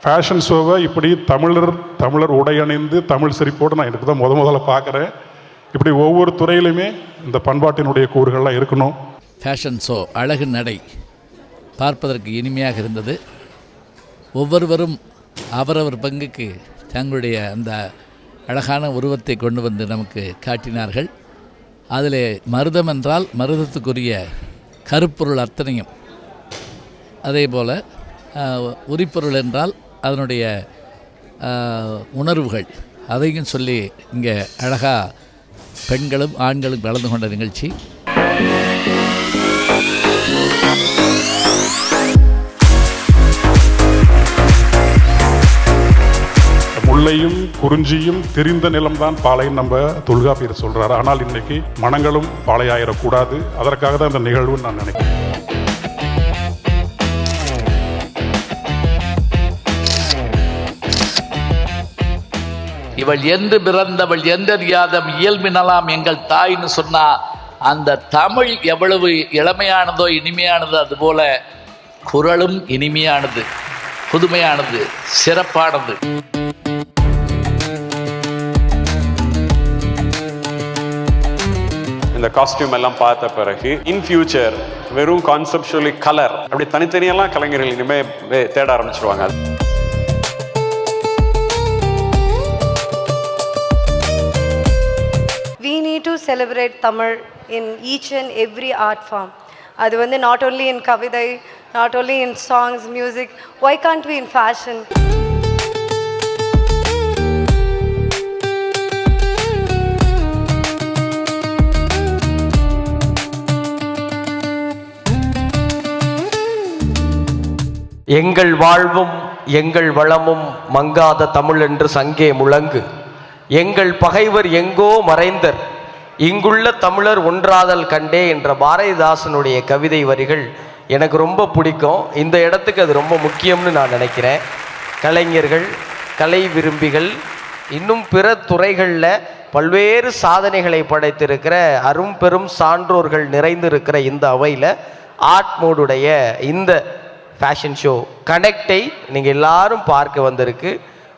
Fashion ஷோவை இப்படி தமிழர் உடையணிந்து தமிழ் சிரிப்போடு நான் எனக்கு தான் முதல்ல பார்க்குறேன். இப்படி ஒவ்வொரு துறையிலுமே இந்த பண்பாட்டினுடைய கூறுகள்லாம் இருக்கணும். ஃபேஷன் ஷோ அழகு நடை பார்ப்பதற்கு இனிமையாக இருந்தது. ஒவ்வொருவரும் அவரவர் பங்குக்கு தங்களுடைய அந்த அழகான உருவத்தை கொண்டு வந்து நமக்கு காட்டினார்கள். அதில் மருதம் என்றால் மருதத்துக்குரிய கருப்பொருள் அத்தனையும், அதே போல் உரிப்பொருள் என்றால் அதனுடைய உணர்வுகள் அதையும் சொல்லி இங்கே அழகாக பெண்களும் ஆண்களும் கலந்து கொண்ட நிகழ்ச்சி. முல்லையும் குறிஞ்சியும் தெரிந்த நிலம்தான் பாலைன்னு நம்ம தொல்காப்பியர் சொல்றாரு. ஆனால் இன்னைக்கு மனங்களும் பாலையாயிடக்கூடாது. அதற்காக தான் இந்த நிகழ்வுன்னு நான் நினைக்கிறேன். இவள் என்று பிறந்தவள் என்றறியாதம் இயல்பினலாம் எங்கள் தாய்ன்னு சொன்னா அந்த தமிழ் எவ்வளவு இளமையானதோ இனிமையானதோ அதுபோல குரலும் இனிமையானது, புதுமையானது, சிறப்பானது. இந்த காஸ்டியூம் எல்லாம் பார்த்த பிறகு இன் ஃபியூச்சர் வெறும் கான்செப்சுவலி கலர் அப்படி தனித்தனியெல்லாம் கலைஞர்கள் இனிமேல் தேட ஆரம்பிச்சிருவாங்க. We need to celebrate Tamil in each and every art form. அது வந்து not only in கவிதை, not only in songs, music. Why can't we in fashion? எங்கள் வாழ்வும் எங்கள் வளமும் மங்காத தமிழ் என்று சங்கே முழங்கு. எங்கள் பகைவர் எங்கோ மறைந்தர், இங்குள்ள தமிழர் ஒன்றாதல் கண்டே என்ற பாரதிதாசனுடைய கவிதை வரிகள் எனக்கு ரொம்ப பிடிக்கும். இந்த இடத்துக்கு அது ரொம்ப முக்கியம்னு நான் நினைக்கிறேன். கலைஞர்கள், கலை விரும்பிகள், இன்னும் பிற துறைகளில் பல்வேறு சாதனைகளை படைத்திருக்கிற அரும்பெரும் சான்றோர்கள் நிறைந்திருக்கிற இந்த அவையில் ஆர்ட் மோடுடைய இந்த ஃபேஷன் ஷோ கனெக்டை நீங்கள் எல்லாரும் பார்க்க வந்திருக்கு.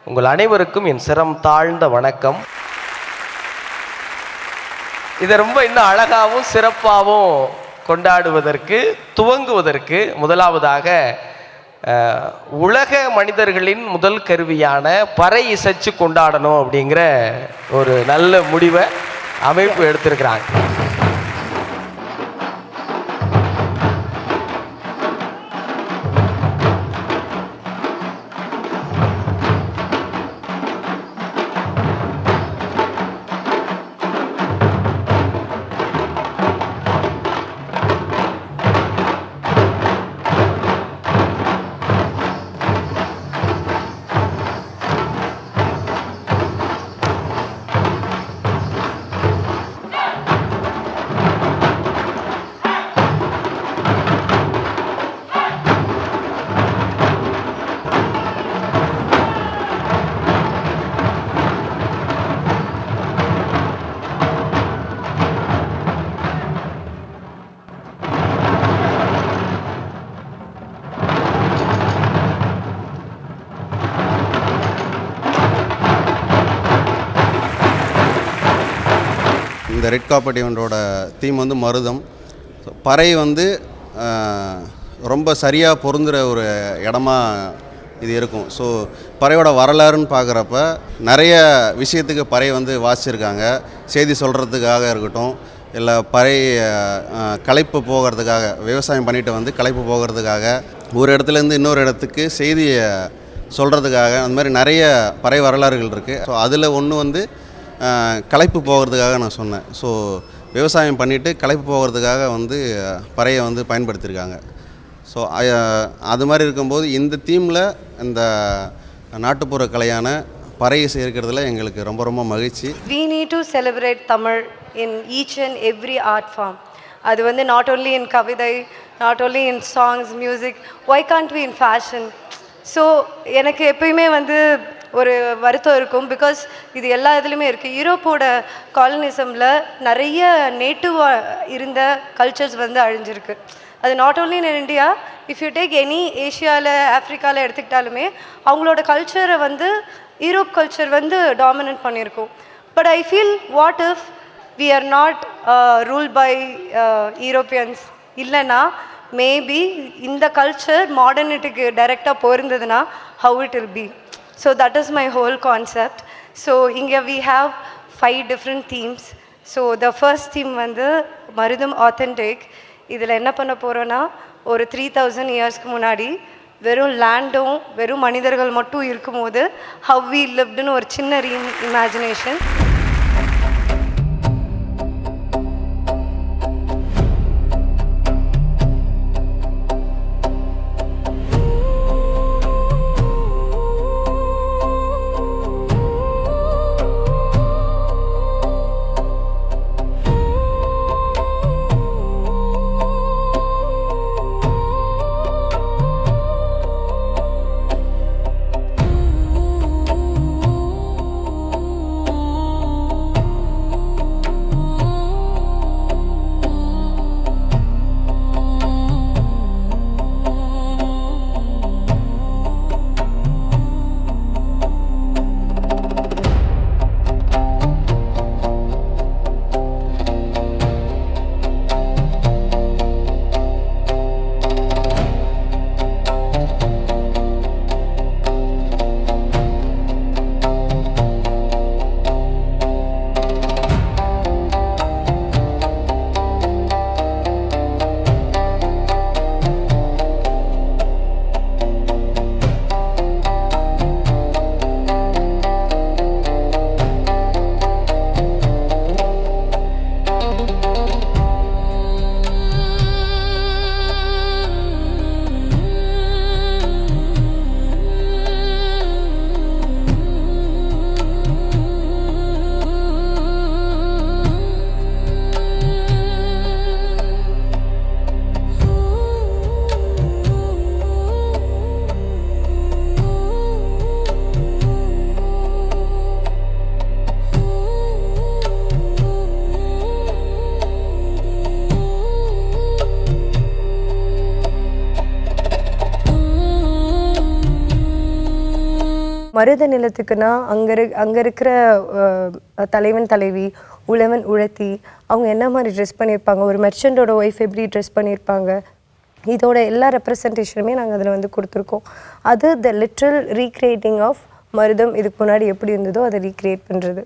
உங்கள் அனைவருக்கும் என் சிரம் தாழ்ந்த வணக்கம். இதை ரொம்ப இன்னும் அழகாகவும் சிறப்பாகவும் கொண்டாடுவதற்கு துவங்குவதற்கு முதலாவதாக உலக மனிதர்களின் முதல் கருவியான பறை இசைச்சு கொண்டாடணும் அப்படிங்கிற ஒரு நல்ல முடிவை அமைப்பு எடுத்திருக்கிறாங்க. இந்த ரெட் கார்பெட் ஈவெண்ட்டோட தீம் வந்து மருதம். பறை வந்து ரொம்ப சரியாக பொருந்துகிற ஒரு இடமா இது இருக்கும். ஸோ பறையோட வரலாறுன்னு பார்க்குறப்ப நிறைய விஷயத்துக்கு பறை வந்து வாசிச்சிருக்காங்க. செய்தி சொல்கிறதுக்காக இருக்கட்டும், இல்லை பறை களைப்பு போகிறதுக்காக, விவசாயம் பண்ணிட்டு வந்து களைப்பு போகிறதுக்காக, ஒரு இடத்துலேருந்து இன்னொரு இடத்துக்கு செய்தியை சொல்கிறதுக்காக, அந்த மாதிரி நிறைய பறை வரலாறுகள் இருக்குது. ஸோ அதில் ஒன்று வந்து களைப்பு போகிறதுக்காக நான் சொன்னேன். ஸோ விவசாயம் பண்ணிவிட்டு களைப்பு போகிறதுக்காக வந்து பறையை வந்து பயன்படுத்தியிருக்காங்க. ஸோ அது மாதிரி இருக்கும்போது இந்த தீமில் இந்த நாட்டுப்புற கலையான பறை இசை இருக்கிறதுல எங்களுக்கு ரொம்ப ரொம்ப மகிழ்ச்சி. We need to celebrate Tamil in each and every art form. அது வந்து not only in கவிதை, not only in songs, music. Why can't we in fashion? So எனக்கு எப்பயுமே வந்து ஒரு வருத்தம் இருக்கும். பிகாஸ் இது எல்லா இதுலேயுமே இருக்குது. யூரோப்போட காலனிசமில் நிறைய நேட்டிவாக இருந்த கல்ச்சர்ஸ் வந்து அழிஞ்சிருக்கு. அது not only in India, if you take any ஏஷியாவில் ஆஃப்ரிக்காவில் எடுத்துக்கிட்டாலுமே அவங்களோட கல்ச்சரை வந்து யூரோப் கல்ச்சர் வந்து டாமினேட் பண்ணியிருக்கோம். But I feel what if we are not ruled by Europeans இல்லைன்னா மேபி இந்த கல்ச்சர் மாடர்னிட்டிக்கு டைரெக்டாக போயிருந்ததுன்னா how it will be. So that is my whole concept. So இங்கே we have 5 different themes. So the first theme வந்து Marutham authentic. இதில் என்ன பண்ண போகிறோன்னா ஒரு 3000 இயர்ஸ்க்கு முன்னாடி வெறும் லேண்டும் வெறும் மனிதர்கள் மட்டும் இருக்கும்போது ஹவ் வி லிவ்டுன்னு ஒரு சின்ன இமேஜினேஷன். மருத நிலத்துக்குன்னா அங்கே இருக்கிற தலைவன் தலைவி உழவன் உழத்தி அவங்க என்ன மாதிரி ட்ரெஸ் பண்ணியிருப்பாங்க, ஒரு மெர்ச்சண்டோட ஒய்ஃப் எப்படி ட்ரெஸ் பண்ணியிருப்பாங்க, இதோட எல்லா ரெப்ரசன்டேஷனுமே நாங்கள் அதில் வந்து கொடுத்துருக்கோம். அது த லிட்ரல் ரீக்ரியேட்டிங் ஆஃப் மருதம் இதுக்கு முன்னாடி எப்படி இருந்ததோ அதை ரீக்ரியேட் பண்ணுறது.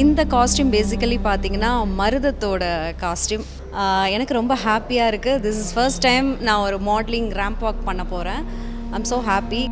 இந்த காஸ்டியூம் பேசிக்கலி பார்த்தீங்கன்னா மருதத்தோட காஸ்டியூம். எனக்கு ரொம்ப ஹாப்பியாக இருக்குது. திஸ் இஸ் ஃபர்ஸ்ட் டைம் நான் ஒரு மாடலிங் ரேம்ப் வாக் பண்ண போகிறேன். I am so happy.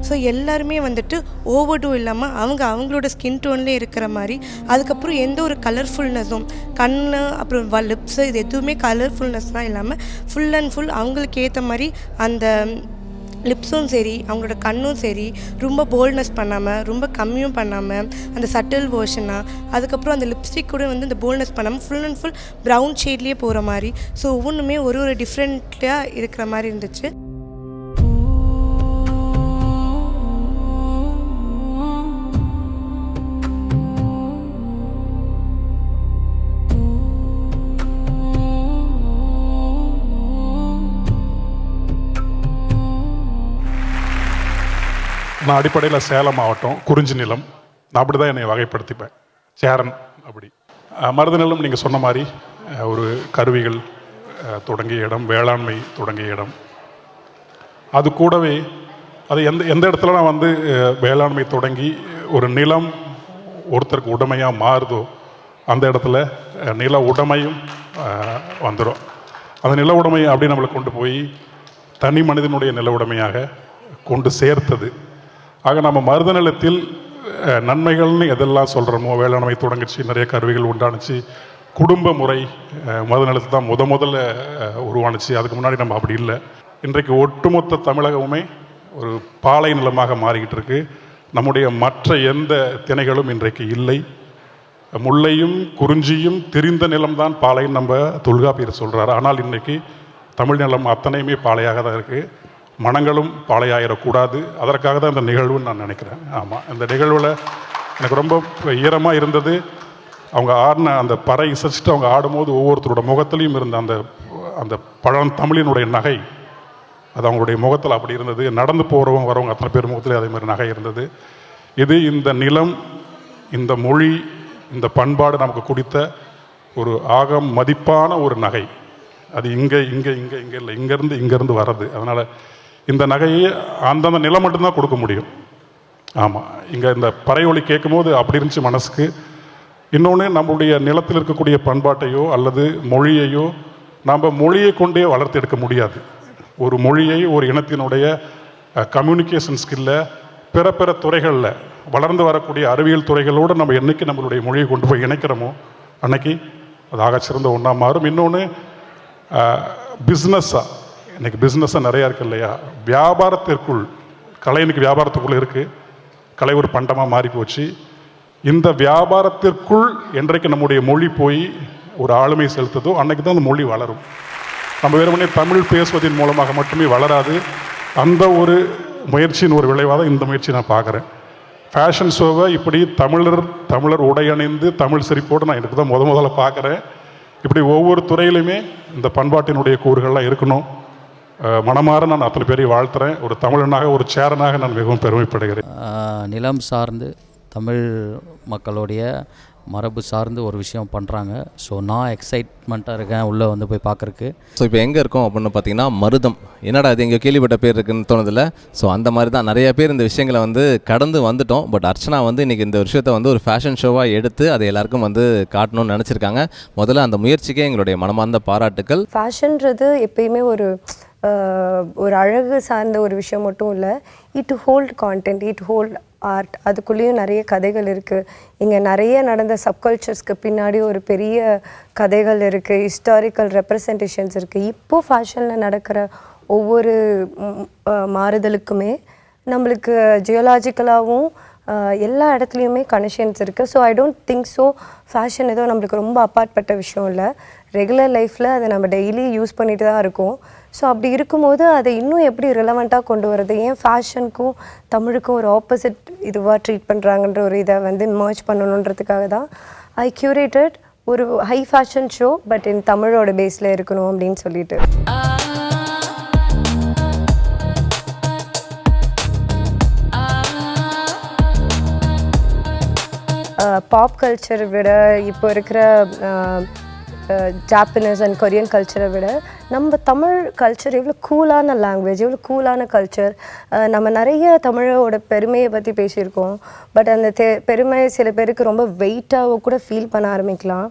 So எல்லாருமே வந்துட்டு ஓவர் டூ இல்லாமல் அவங்களோட ஸ்கின் டோன்லேயே இருக்கிற மாதிரி, அதுக்கப்புறம் எந்த ஒரு கலர்ஃபுல்னஸும் கண் அப்புறம் லிப்ஸு இது எதுவுமே கலர்ஃபுல்னஸ்லாம் இல்லாமல் ஃபுல் அண்ட் ஃபுல் அவங்களுக்கு ஏற்ற மாதிரி அந்த லிப்ஸும் சரி அவங்களோட கண்ணும் சரி ரொம்ப போல்ட்னஸ் பண்ணாமல் ரொம்ப கம்மியும் பண்ணாமல் அந்த சட்டில் வேர்ஷனாக, அதுக்கப்புறம் அந்த லிப்ஸ்டிக் கூட வந்து இந்த போல்ட்னஸ் பண்ணாமல் ஃபுல் அண்ட் ஃபுல் ப்ரௌன் ஷேட்லேயே போகிற மாதிரி. ஸோ ஒவ்வொன்றுமே ஒரு டிஃப்ரெண்ட்டாக இருக்கிற மாதிரி இருந்துச்சு. நான் அடிப்படையில் சேலம் மாவட்டம் குறிஞ்சி நிலம், நான் அப்படி தான் என்னை வகைப்படுத்திப்பேன், சேரன் அப்படி. மருத நிலம் நீங்கள் சொன்ன மாதிரி ஒரு கருவிகள் தொடங்கிய இடம், வேளாண்மை தொடங்கிய இடம். அது கூடவே அது எந்த இடத்துல நான் வந்து வேளாண்மை தொடங்கி ஒரு நிலம் ஒருத்தருக்கு உடைமையாக மாறுதோ அந்த இடத்துல நில உடைமையும் வந்துடும். அந்த நில உடைமை அப்படி நம்மளை கொண்டு போய் தனி மனிதனுடைய நில உடைமையாக கொண்டு சேர்த்தது. ஆக நம்ம மருத நிலத்தில் நன்மைகள்னு எதெல்லாம் சொல்கிறோமோ, வேளாண்மை தொடங்கிச்சு, நிறைய கருவிகள் உண்டானுச்சு, குடும்ப முறை மருத நிலத்தில் தான் முதல்ல உருவானுச்சு. அதுக்கு முன்னாடி நம்ம அப்படி இல்லை. இன்றைக்கு ஒட்டுமொத்த தமிழகமுமே ஒரு பாலை நிலமாக மாறிக்கிட்டு இருக்கு. நம்முடைய மற்ற எந்த திணைகளும் இன்றைக்கு இல்லை. முல்லையும் குறிஞ்சியும் திரிந்த நிலம்தான் பாலைன்னு நம்ம தொல்காப்பியர் சொல்கிறாரு. ஆனால் இன்றைக்கி தமிழ் நிலம் அத்தனையுமே பாலையாக தான் இருக்குது. மனங்களும் பாலையாயிடக்கூடாது. அதற்காக தான் இந்த நிகழ்வுன்னு நான் நினைக்கிறேன். ஆமாம், இந்த நிகழ்வில் எனக்கு ரொம்ப ஈரமாக இருந்தது. அவங்க ஆடின அந்த பறை இசைச்சிட்டு அவங்க ஆடும்போது ஒவ்வொருத்தரோட முகத்துலேயும் இருந்த அந்த அந்த பழந்தமிழினுடைய நகை, அது அவங்களுடைய முகத்தில் அப்படி இருந்தது. நடந்து போகிறவங்க வரவங்க அத்தனை பேர் முகத்துலேயும் அதே மாதிரி நகை இருந்தது. இது இந்த நிலம், இந்த மொழி, இந்த பண்பாடு நமக்கு கொடுத்த ஒரு ஆக மதிப்பான ஒரு நகை. அது இங்கே இங்கே இங்கே இங்கே இல்லை, இங்கேருந்து வர்றது. அதனால் இந்த நகையை அந்தந்த நிலம் மட்டும்தான் கொடுக்க முடியும். ஆமாம், இங்கே இந்த பறை ஒலி கேட்கும் போது அப்படி இருந்துச்சு மனசுக்கு. இன்னொன்று, நம்முடைய நிலத்தில் இருக்கக்கூடிய பண்பாட்டையோ அல்லது மொழியையோ நம்ம மொழியை கொண்டே வளர்த்து எடுக்க முடியாது. ஒரு மொழியை, ஒரு இனத்தினுடைய கம்யூனிகேஷன் ஸ்கில்ல பிற துறைகளில் வளர்ந்து வரக்கூடிய அறிவியல் துறைகளோடு நம்ம என்றைக்கு நம்மளுடைய மொழியை கொண்டு போய் இணைக்கிறோமோ அன்னைக்கு அது ஆகச்சிறந்த ஒன்றா மாறும். இன்னொன்று, பிஸ்னஸாக, இன்றைக்கி பிஸ்னஸாக நிறையா இருக்குது இல்லையா? வியாபாரத்திற்குள், கலை இன்றைக்கி வியாபாரத்துக்குள்ளே இருக்குது. கலை ஒரு பண்டமாக மாறி போச்சு. இந்த வியாபாரத்திற்குள் என்றைக்கு நம்முடைய மொழி போய் ஒரு ஆளுமை செலுத்துதோ அன்றைக்கு தான் அந்த மொழி வளரும். நம்ம வெறுமனே தமிழ் பேசுவதன் மூலமாக மட்டுமே வளராது. அந்த ஒரு முயற்சியின் ஒரு விளைவாக தான் இந்த முயற்சி நான் பார்க்குறேன். ஃபேஷன் ஷோவை இப்படி தமிழர் உடையணிந்து தமிழ் சிரிப்போடு நான் எனக்கு தான் முதல்ல பார்க்குறேன். இப்படி ஒவ்வொரு துறையிலுமே இந்த பண்பாட்டினுடைய கூறுகள்லாம் இருக்கணும். மனமாற நான் அத்தனை பேரையும் வாழ்த்துறேன். ஒரு தமிழனாக, ஒரு சேரனாக நான் மிகவும் பெருமைப்படுகிறேன். நிலம் சார்ந்து தமிழ் மக்களுடைய மரபு சார்ந்து ஒரு விஷயம் பண்ணுறாங்க. ஸோ நான் எக்ஸைட்மெண்ட்டாக இருக்கேன் உள்ளே வந்து போய் பார்க்குறக்கு. ஸோ இப்போ எங்கே இருக்கோம் அப்படின்னு பார்த்தீங்கன்னா மருதம். என்னடா இது எங்கே கேள்விப்பட்ட பேர் இருக்குன்னு தோணுதில்ல? ஸோ அந்த மாதிரி தான் நிறைய பேர் இந்த விஷயங்களை வந்து கடந்து வந்துட்டோம். பட் அர்ச்சனா வந்து இன்றைக்கி இந்த விஷயத்தை வந்து ஒரு ஃபேஷன் ஷோவாக எடுத்து அதை எல்லாருக்கும் வந்து காட்டணும்னு நினச்சிருக்காங்க. முதல்ல அந்த முயற்சிக்கே எங்களுடைய மனமார்ந்த பாராட்டுக்கள். ஃபேஷன்றது எப்பயுமே ஒரு அழகு சார்ந்த ஒரு விஷயம் மட்டும் இல்லை. It hold content, it hold art. அதுக்குள்ளேயும் நிறைய கதைகள் இருக்குது. இங்கே நிறைய நடந்த சப்கல்ச்சர்ஸ்க்கு பின்னாடி ஒரு பெரிய கதைகள் இருக்குது, ஹிஸ்டாரிக்கல் ரெப்ரசன்டேஷன்ஸ் இருக்குது. இப்போது ஃபேஷனில் நடக்கிற ஒவ்வொரு மாறுதலுக்குமே நம்மளுக்கு ஜியோலாஜிக்கலாகவும் எல்லா இடத்துலையுமே கனெக்ஷன்ஸ் இருக்குது. So I don't think so fashion ஏதோ நம்மளுக்கு ரொம்ப அப்பாற்பட்ட விஷயம் இல்லை. ரெகுலர் லைஃப்பில் அதை நம்ம டெய்லி யூஸ் பண்ணிட்டு தான் இருக்கோம். ஸோ அப்படி இருக்கும்போது அதை இன்னும் எப்படி ரிலவெண்ட்டாக கொண்டு வரது? ஏன் ஃபேஷனுக்கும் தமிழுக்கும் ஒரு ஆப்போசிட் இதுவாக ட்ரீட் பண்ணுறாங்கன்ற ஒரு இதை வந்து மர்ஜ் பண்ணணுன்றதுக்காக தான் ஐ க்யூரேட்டட் ஒரு high fashion show, but in தமிழோட பேஸில் இருக்கணும் அப்படின்னு சொல்லிட்டு. பாப் கல்ச்சரை விட இப்போ இருக்கிற ஜாப்பனீஸ் அண்ட் கொரியன் கல்ச்சரை விட நம்ம தமிழ் கல்ச்சர் எவ்வளோ கூலான லாங்குவேஜ், எவ்வளோ கூலான கல்ச்சர். நம்ம நிறைய தமிழோட பெருமையை பற்றி பேசியிருக்கோம். பட் அந்த பெருமை சில பேருக்கு ரொம்ப வெயிட்டாக கூட ஃபீல் பண்ண ஆரம்பிக்கலாம்.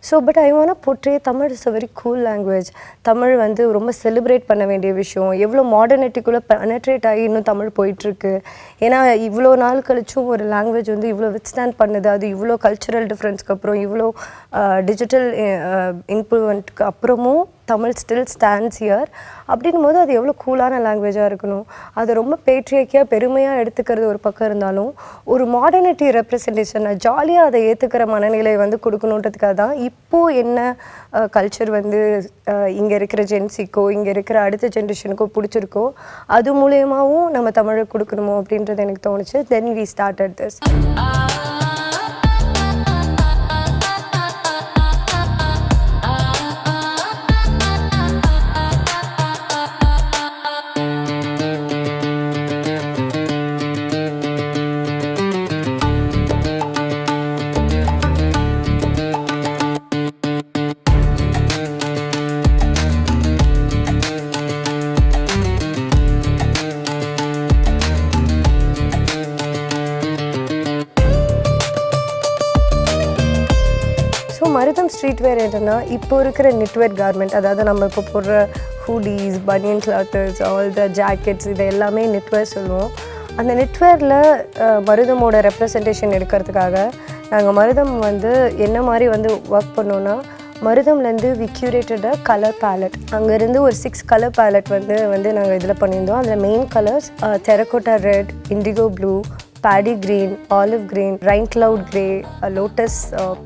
So but I want portray Tamil is a very cool language. Tamil வந்து ரொம்ப செலிப்ரேட் பண்ண வேண்டிய விஷயம். எவ்வளோ மாடர்னிட்டிக்குள்ளே பெனட்ரேட் ஆகி இன்னும் தமிழ் போயிட்டுருக்கு. ஏன்னா இவ்வளோ நாள் கழிச்சும் ஒரு லாங்குவேஜ் வந்து இவ்வளோ வித்ஸ்டாண்ட் பண்ணுது. அது இவ்வளோ கல்ச்சுரல் டிஃப்ரென்ஸ்க்கு அப்புறம், இவ்வளோ டிஜிட்டல் இன்ஃப்ளூவன்ட்க்கு அப்புறமும் தமிழ் ஸ்டில் ஸ்டாண்ட்ஸ் ஹியர். அப்படின்னும் போது அது எவ்வளோ கூலான லாங்குவேஜாக இருக்கணும். அது ரொம்ப பேட்ரியாக்கியாக பெருமையாக எடுத்துக்கிறது ஒரு பக்கம் இருந்தாலும், ஒரு மாடர்னிட்டி ரெப்ரசன்டேஷனை ஜாலியாக அதை ஏற்றுக்கிற மனநிலை வந்து கொடுக்கணுன்றதுக்காக தான் இப்போது என்ன கல்ச்சர் வந்து இங்கே இருக்கிற ஜென்சிக்கோ இங்கே இருக்கிற அடுத்த ஜென்ரேஷனுக்கோ பிடிச்சிருக்கோ அது மூலயமாவும் நம்ம தமிழை கொடுக்கணுமோ அப்படின்றது எனக்கு தோணுச்சு. Then we started this. Marutham street where என்னென்னா இப்போ இருக்கிற நெட்வேர் கார்மெண்ட், அதாவது நம்ம இப்போ போடுற ஹூடிஸ், பனியன் கிளாத்தர்ஸ், ஆல் த ஜாக்கெட்ஸ், இது எல்லாமே நெட்வேர் சொல்லுவோம். அந்த நெட்வேரில் மருதமோட ரெப்ரசன்டேஷன் எடுக்கிறதுக்காக நாங்கள் மருதம் வந்து என்ன மாதிரி வந்து ஒர்க் பண்ணோன்னா, மருதம்லேருந்து வி கியூரேட்டட் கலர் பேலட். அங்கேருந்து ஒரு 6 கலர் பேலட் வந்து நாங்கள் இதில் பண்ணியிருந்தோம். அதில் main colours terracotta red, indigo blue, paddy green, olive green, rain cloud grey, lotus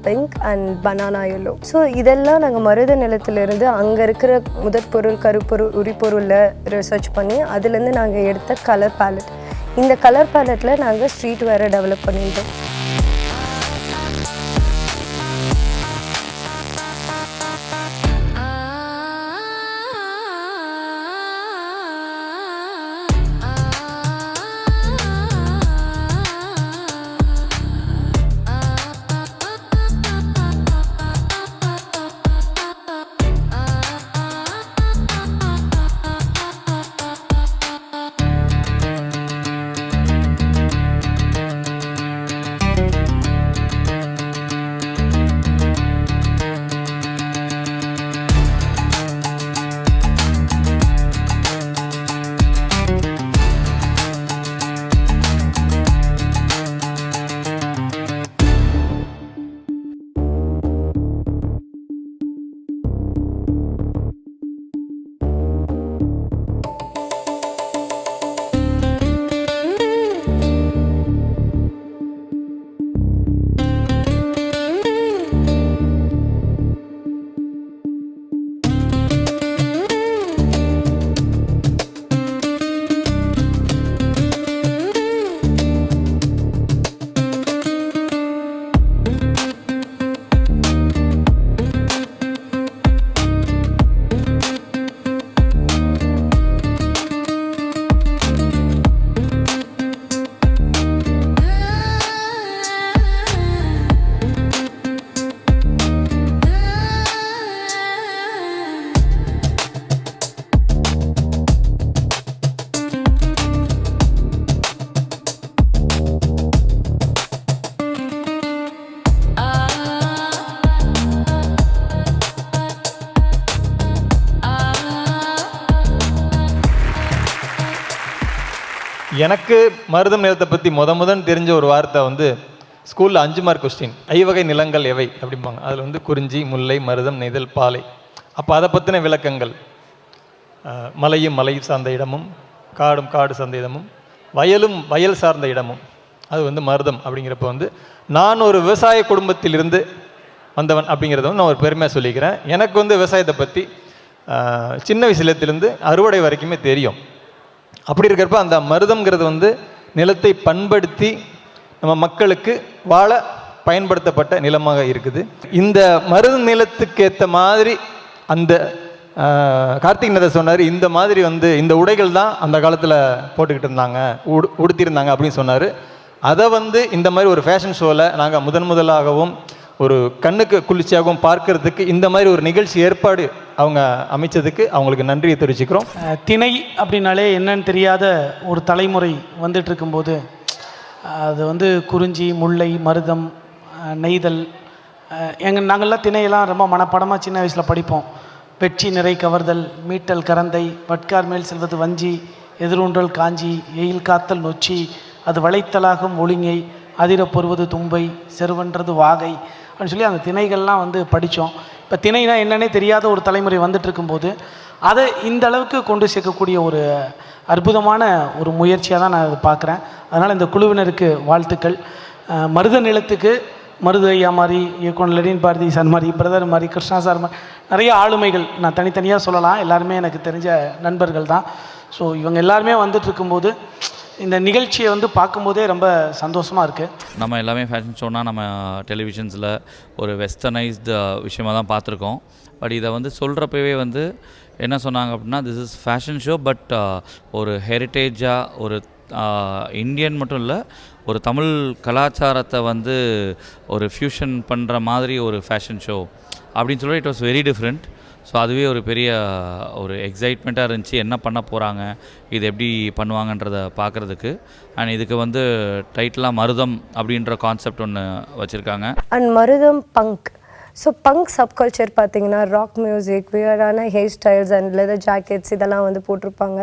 pink and banana yellow. So இதெல்லாம் நாங்கள் மருத நிலத்திலிருந்து அங்கே இருக்கிற முதற்பொருள், கருப்பொருள், உரிப்பொருளில் ரிசர்ச் பண்ணி அதுலேருந்து நாங்கள் எடுத்த கலர் பேலட். இந்த கலர் பேலட்டில் நாங்கள் ஸ்ட்ரீட் வேரை டெவலப் பண்ணியிருந்தோம். எனக்கு மருதம் நிலத்தை பற்றி முதன் தெரிஞ்ச ஒரு வார்த்தை வந்து ஸ்கூலில் 5 மார்க் கொஸ்டின், ஐவகை நிலங்கள் எவை அப்படிம்பாங்க. அதில் வந்து குறிஞ்சி, முல்லை, மருதம், நெய்தல், பாலை. அப்போ அதை பற்றின விளக்கங்கள், மலையும் மலை சார்ந்த இடமும், காடும் காடு சார்ந்த இடமும், வயலும் வயல் சார்ந்த இடமும், அது வந்து மருதம். அப்படிங்கிறப்ப வந்து நான் ஒரு விவசாய குடும்பத்திலிருந்து வந்தவன் அப்படிங்கிறத வந்து நான் ஒரு பெருமையாக சொல்லிக்கிறேன். எனக்கு வந்து விவசாயத்தை பற்றி சின்ன வயசுலேருந்து அறுவடை வரைக்குமே தெரியும். அப்படி இருக்கிறப்ப அந்த மருதம்ங்கிறது வந்து நிலத்தை பண்படுத்தி நம்ம மக்களுக்கு வாழ பயன்படுத்தப்பட்ட நிலமாக இருக்குது. இந்த மருத நிலத்துக்கு ஏற்ற மாதிரி அந்த கார்த்திக்நாதர் சொன்னார், இந்த மாதிரி வந்து இந்த உடைகள் தான் அந்த காலத்தில் போட்டுக்கிட்டு இருந்தாங்க, உடுத்திருந்தாங்க அப்படின்னு சொன்னார். அதை வந்து இந்த மாதிரி ஒரு ஃபேஷன் ஷோவில் நாங்கள் முதலாகவும் ஒரு கண்ணுக்கு குளிர்ச்சியாகவும் பார்க்கறதுக்கு இந்த மாதிரி ஒரு நிகழ்ச்சி ஏற்பாடு அவங்க அமைச்சதுக்கு அவங்களுக்கு நன்றியை தெரிவிச்சுக்கிறோம். திணை அப்படின்னாலே என்னன்னு தெரியாத ஒரு தலைமுறை வந்துட்டு இருக்கும்போது அது வந்து குறிஞ்சி, முல்லை, மருதம், நெய்தல், நாங்கள்லாம் திணையெல்லாம் ரொம்ப மனப்படமாக சின்ன வயசில் படிப்போம். வெற்றி நிறை கவர்தல், மீட்டல் கரந்தை, வட்கார் மேல் செல்வது வஞ்சி, எதிரொன்றல் காஞ்சி, எயில் காத்தல் நொச்சி, அது வளைத்தலாகும் ஒழுங்கை, அதிர பொறுவது தும்பை, செருவன்றது வாகை அப்படின்னு சொல்லி அந்த திணைகள்லாம் வந்து படித்தோம். இப்போ திணைனா என்னன்னே தெரியாத ஒரு தலைமுறை வந்துட்டு இருக்கும்போது அதை இந்த அளவுக்கு கொண்டு சேர்க்கக்கூடிய ஒரு அற்புதமான ஒரு முயற்சியாக தான் நான் அதை பார்க்குறேன். அதனால் இந்த குழுவினருக்கு வாழ்த்துக்கள். மருத நிலத்துக்கு மருது ஐயா மாதிரி, இயக்குனர் லெனின் பாரதி சார் மாதிரி, பிரதர் மாதிரி, கிருஷ்ணா சார் மாதிரி நிறைய ஆளுமைகள் நான் தனித்தனியாக சொல்லலாம். எல்லாருமே எனக்கு தெரிஞ்ச நண்பர்கள் தான். ஸோ இவங்க எல்லாருமே வந்துட்டு இருக்கும்போது இந்த நிகழ்ச்சியை வந்து பார்க்கும்போதே ரொம்ப சந்தோஷமாக இருக்குது. நம்ம எல்லாமே ஃபேஷன் ஷோனால் நம்ம டெலிவிஷன்ஸில் ஒரு வெஸ்டர்னைஸ்டு விஷயமாக தான் பார்த்துருக்கோம். பட் இதை வந்து சொல்கிறப்பவே வந்து என்ன சொன்னாங்க அப்படின்னா, this is fashion show, but ஒரு ஹெரிட்டேஜாக ஒரு இந்தியன் மட்டும் இல்லை, ஒரு தமிழ் கலாச்சாரத்தை வந்து ஒரு ஃப்யூஷன் பண்ணுற மாதிரி ஒரு ஃபேஷன் ஷோ அப்படின்னு சொல்லி it was very different. So அதுவே ஒரு பெரிய ஒரு எக்ஸைட்மெண்ட்டாக இருந்துச்சு, என்ன பண்ண போகிறாங்க, இது எப்படி பண்ணுவாங்கன்றதை பார்க்குறதுக்கு. அண்ட் இதுக்கு வந்து டைட்டிலாக மருதம் அப்படின்ற கான்செப்ட் ஒன்று வச்சுருக்காங்க. And Marutham punk, so punk subculture பார்த்தீங்கன்னா ராக் மியூசிக், வியர்டான hair styles and leather jackets இதெல்லாம் வந்து போட்டிருப்பாங்க.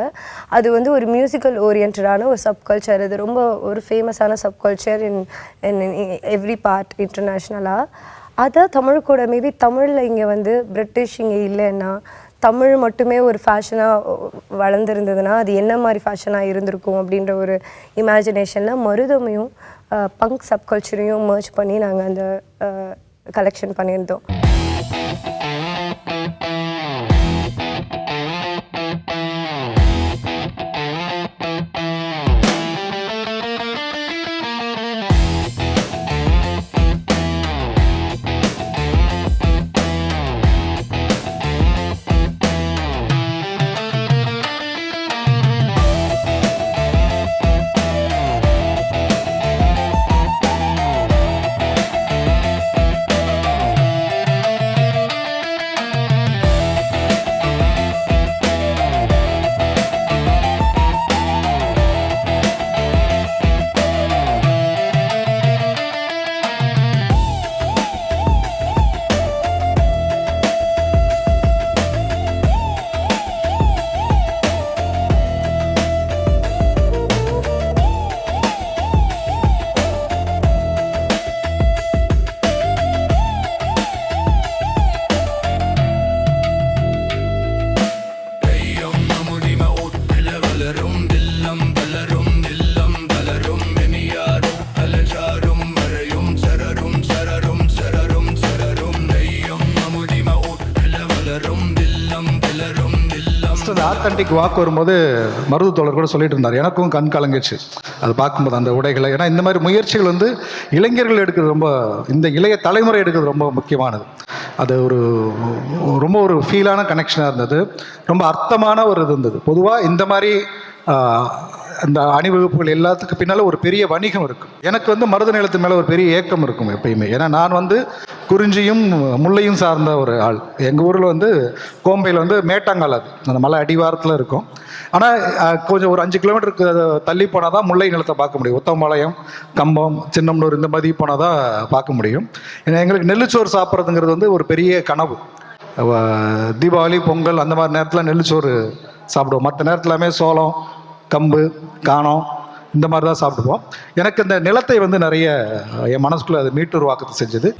அது வந்து ஒரு மியூசிக்கல் ஓரியன்டான ஒரு சப்கல்ச்சர். இது ரொம்ப ஒரு ஃபேமஸான சப்கல்ச்சர் இன் எவ்ரி பார்ட் இன்டர்நேஷ்னலாக. அதான் தமிழ் கூட மேபி தமிழில் இங்கே வந்து பிரிட்டிஷ் இங்கே இல்லைன்னா தமிழ் மட்டுமே ஒரு ஃபேஷனாக வளர்ந்துருந்ததுன்னா அது என்ன மாதிரி ஃபேஷனாக இருந்திருக்கும் அப்படின்ற ஒரு இமேஜினேஷனில் மருதமையும் பங்க் சப்கல்ச்சரையும் மர்ஜ் பண்ணி நாங்கள் அந்த கலெக்ஷன் பண்ணியிருந்தோம். அந்த ஆத்தன்டிக் வாக் வரும்போது மருது தோழர் கூட சொல்லிட்டு இருந்தார், எனக்கும் கண் கலங்கிச்சு அது பார்க்கும்போது அந்த உடைகளை. ஏன்னா இந்த மாதிரி முயற்சிகள் வந்து இளைஞர்கள் எடுக்கிறது ரொம்ப, இந்த இளைய தலைமுறை எடுக்கிறது ரொம்ப முக்கியமானது. அது ரொம்ப ஒரு ஃபீலான கனெக்ஷனாக இருந்தது, ரொம்ப அர்த்தமான ஒரு இது இருந்தது. பொதுவாக இந்த மாதிரி இந்த அணிவகுப்புகள் எல்லாத்துக்கு பின்னால் ஒரு பெரிய வணிகம் இருக்கும். எனக்கு வந்து மருத நிலத்து மேலே ஒரு பெரிய ஏக்கம் இருக்கும் எப்பயுமே. ஏன்னா நான் வந்து குறிஞ்சியும் முல்லையும் சார்ந்த ஒரு ஆள். எங்கள் ஊரில் வந்து கோம்பையில் வந்து மேட்டாங்கால், அது அந்த மலை அடிவாரத்தில் இருக்கும். ஆனால் கொஞ்சம் ஒரு 5 கிலோமீட்டருக்கு தள்ளி போனால் தான் முல்லை நிலத்தை பார்க்க முடியும். உத்தமபாளையம், கம்பம், சின்னம்னூர் இந்த மாதிரி போனால் தான் பார்க்க முடியும். ஏன்னா எங்களுக்கு நெல்லுச்சோறு சாப்பிட்றதுங்கிறது வந்து ஒரு பெரிய கனவு. தீபாவளி, பொங்கல் அந்த மாதிரி நேரத்தில் நெல்லுச்சோறு சாப்பிடுவோம். மற்ற நேரத்தில் எல்லாமே சோளம், கம்பு, காணம் இந்த மாதிரி தான் சாப்பிடுவோம். எனக்கு இந்த நிலத்தை வந்து நிறைய என் மனசுக்குள்ளே அது மீட்டுருவாக்கத்தை செஞ்சது.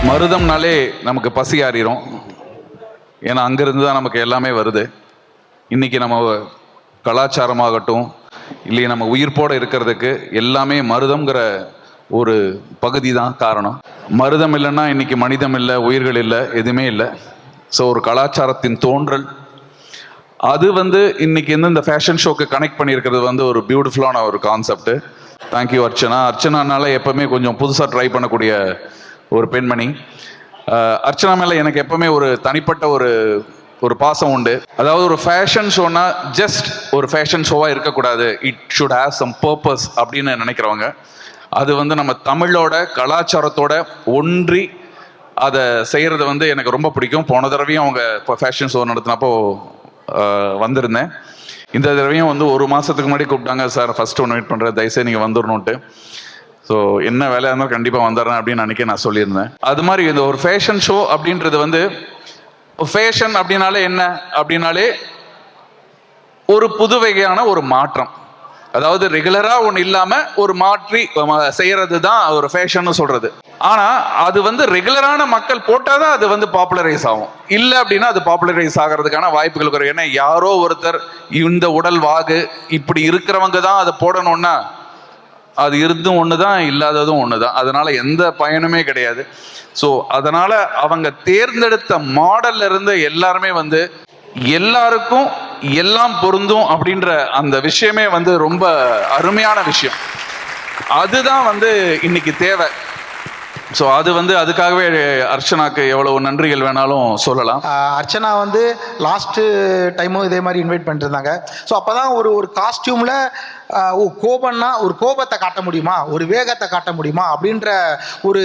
மருதம்னாலே நமக்கு பசி ஆறிடும். ஏன்னா அங்கேருந்து தான் நமக்கு எல்லாமே வருது. இன்றைக்கி நம்ம கலாச்சாரமாகட்டும் இல்லையே நம்ம உயிர்ப்போடு இருக்கிறதுக்கு எல்லாமே மருதம்ங்கிற ஒரு பகுதி தான் காரணம். மருதம் இல்லைன்னா இன்றைக்கி மனிதம் இல்லை, உயிர்கள் இல்லை, எதுவுமே இல்லை. ஸோ ஒரு கலாச்சாரத்தின் தோன்றல் அது வந்து இன்றைக்கி இந்த ஃபேஷன் ஷோக்கு கனெக்ட் பண்ணியிருக்கிறது வந்து ஒரு பியூட்டிஃபுல்லான ஒரு கான்செப்ட். தேங்க்யூ அர்ச்சனா. அர்ச்சனானால எப்பவுமே கொஞ்சம் புதுசாக ட்ரை பண்ணக்கூடிய ஒரு பெண்மணி. அர்ச்சனா மேலே எனக்கு எப்பவுமே ஒரு தனிப்பட்ட ஒரு பாசம் உண்டு. அதாவது ஒரு ஃபேஷன் ஷோனா ஜஸ்ட் ஒரு ஃபேஷன் ஷோவாக இருக்கக்கூடாது, it should have some purpose அப்படின்னு நினைக்கிறவங்க. அது வந்து நம்ம தமிழோட கலாச்சாரத்தோட ஒன்றி அதை செய்கிறது வந்து எனக்கு ரொம்ப பிடிக்கும். போன தடவையும் அவங்க இப்போ ஃபேஷன் ஷோ நடத்தினப்போ வந்திருந்தேன். இந்த தடவையும் வந்து ஒரு மாதத்துக்கு முன்னாடி கூப்பிட்டாங்க, சார் ஃபஸ்ட்டு ஒன்று வெயிட் பண்ணுறேன், தயவுசெய்து நீங்கள் வந்துடணுன்ட்டு. ஸோ என்ன வேலையாக இருந்தாலும் கண்டிப்பாக வந்துடுறேன் அப்படின்னு அன்றைக்கி நான் சொல்லியிருந்தேன். அது மாதிரி இந்த ஒரு ஃபேஷன் ஷோ அப்படின்றது வந்து, ஃபேஷன் அப்படின்னாலே என்ன அப்படின்னாலே ஒரு புது வகையான ஒரு மாற்றம். அதாவது ரெகுலராக ஒன்று இல்லாமல் ஒரு மாற்றி செய்கிறது தான் ஒரு ஃபேஷன்னு சொல்கிறது. ஆனால் அது வந்து ரெகுலரான மக்கள் போட்டால் தான் அது வந்து பாப்புலரைஸ் ஆகும். இல்லை அப்படின்னா அது பாப்புலரைஸ் ஆகிறதுக்கான வாய்ப்புகள் குறையும். ஏன்னா யாரோ ஒருத்தர் இந்த உடல் வாகு இப்படி இருக்கிறவங்க தான் அதை போடணும்னா அது இருந்தும் ஒன்று தான், இல்லாததும் ஒன்று தான். அதனால எந்த பயனுமே கிடையாது. ஸோ அதனால அவங்க தேர்ந்தெடுத்த மாடல்ல இருந்து எல்லாருமே வந்து எல்லாருக்கும் எல்லாம் பொருந்தும் அப்படின்ற அந்த விஷயமே வந்து ரொம்ப அருமையான விஷயம். அதுதான் வந்து இன்னைக்கு தேவை. ஸோ அது வந்து அதுக்காகவே அர்ச்சனாக்கு எவ்வளவு நன்றிகள் வேணாலும் சொல்லலாம். அர்ச்சனா வந்து லாஸ்ட்டு டைமும் இதே மாதிரி இன்வைட் பண்ணிருந்தாங்க. ஸோ அப்போ தான் ஒரு காஸ்டியூமில் கோபம்னா ஒரு கோபத்தை காட்ட முடியுமா, ஒரு வேகத்தை காட்ட முடியுமா அப்படின்ற ஒரு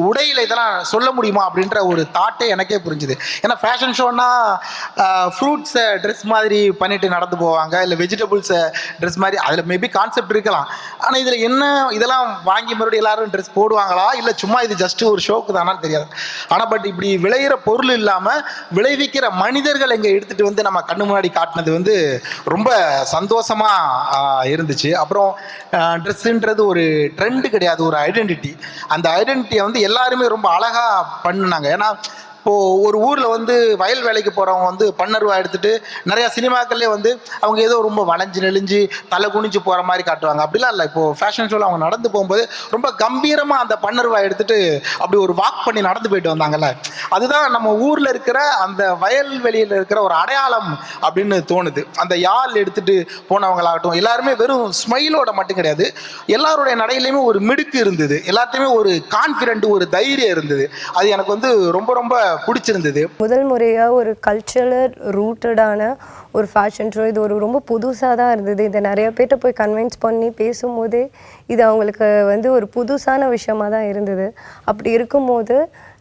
உடையில் இதெல்லாம் சொல்ல முடியுமா அப்படின்ற ஒரு தாட்டே எனக்கே புரிஞ்சுது. ஏன்னா ஃபேஷன் ஷோன்னா ஃப்ரூட்ஸை ட்ரெஸ் மாதிரி பண்ணிட்டு நடந்து போவாங்க, இல்லை வெஜிடபிள்ஸை ட்ரெஸ் மாதிரி, அதில் மேபி கான்செப்ட் இருக்கலாம். ஆனால் இதில் என்ன இதெல்லாம் வாங்கி மறுபடியும் எல்லாரும் ட்ரெஸ் போடுவாங்களா, இல்லை சும்மா இது ஜஸ்ட்டு ஒரு ஷோக்கு தானான்னு தெரியாது. ஆனால் பட் இப்படி விளையிற பொருள் இல்லாமல் விளைவிக்கிற மனிதர்கள் இங்கே எடுத்துகிட்டு வந்து நம்ம கண்ணு முன்னாடி காட்டினது வந்து ரொம்ப சந்தோஷமாக இருந்துச்சு. அப்புறம் ட்ரெஸ்ஸுன்றது ஒரு ட்ரெண்டு கிடையாது, ஒரு ஐடென்டிட்டி. அந்த ஐடென்டிட்டியை வந்து எல்லாருமே ரொம்ப அழகாக பண்ணினாங்க. ஏன்னா இப்போது ஒரு ஊரில் வந்து வயல் வேலைக்கு போகிறவங்க வந்து பன்னருவா எடுத்துகிட்டு நிறையா சினிமாக்கள்லேயே வந்து அவங்க ஏதோ ரொம்ப வளைஞ்சு நெளிஞ்சு தலை குனிஞ்சு போகிற மாதிரி காட்டுவாங்க. அப்படிலாம் இல்லை. இப்போது ஃபேஷன் ஷோவில் அவங்க நடந்து போகும்போது ரொம்ப கம்பீரமாக அந்த பன்னருவா எடுத்துகிட்டு அப்படி ஒரு வாக் பண்ணி நடந்து போயிட்டு வந்தாங்கல்ல, அதுதான் நம்ம ஊரில் இருக்கிற அந்த வயல்வெளியில் இருக்கிற ஒரு அடையாளம் அப்படின்னு தோணுது. அந்த யாழ் எடுத்துகிட்டு போனவங்களாகட்டும் எல்லாருமே வெறும் ஸ்மைலோட மட்டும் கிடையாது, எல்லாருடைய நடையிலையுமே ஒரு மிடுக்கு இருந்தது, எல்லாத்தையுமே ஒரு கான்ஃபிடென்ட், ஒரு தைரியம் இருந்தது. அது எனக்கு வந்து ரொம்ப ரொம்ப பிடிச்சிருந்தது. முதல் முறையாக ஒரு கல்ச்சரல் ரூட்டடான ஒரு ஃபேஷன் ஷோ, இது ரொம்ப புதுசாக தான் இருந்தது. இதை நிறைய பேர்கிட்ட போய் கன்வின்ஸ் பண்ணி பேசும்போதே இது அவங்களுக்கு வந்து ஒரு புதுசான விஷயமாக தான் இருந்தது. அப்படி இருக்கும்போது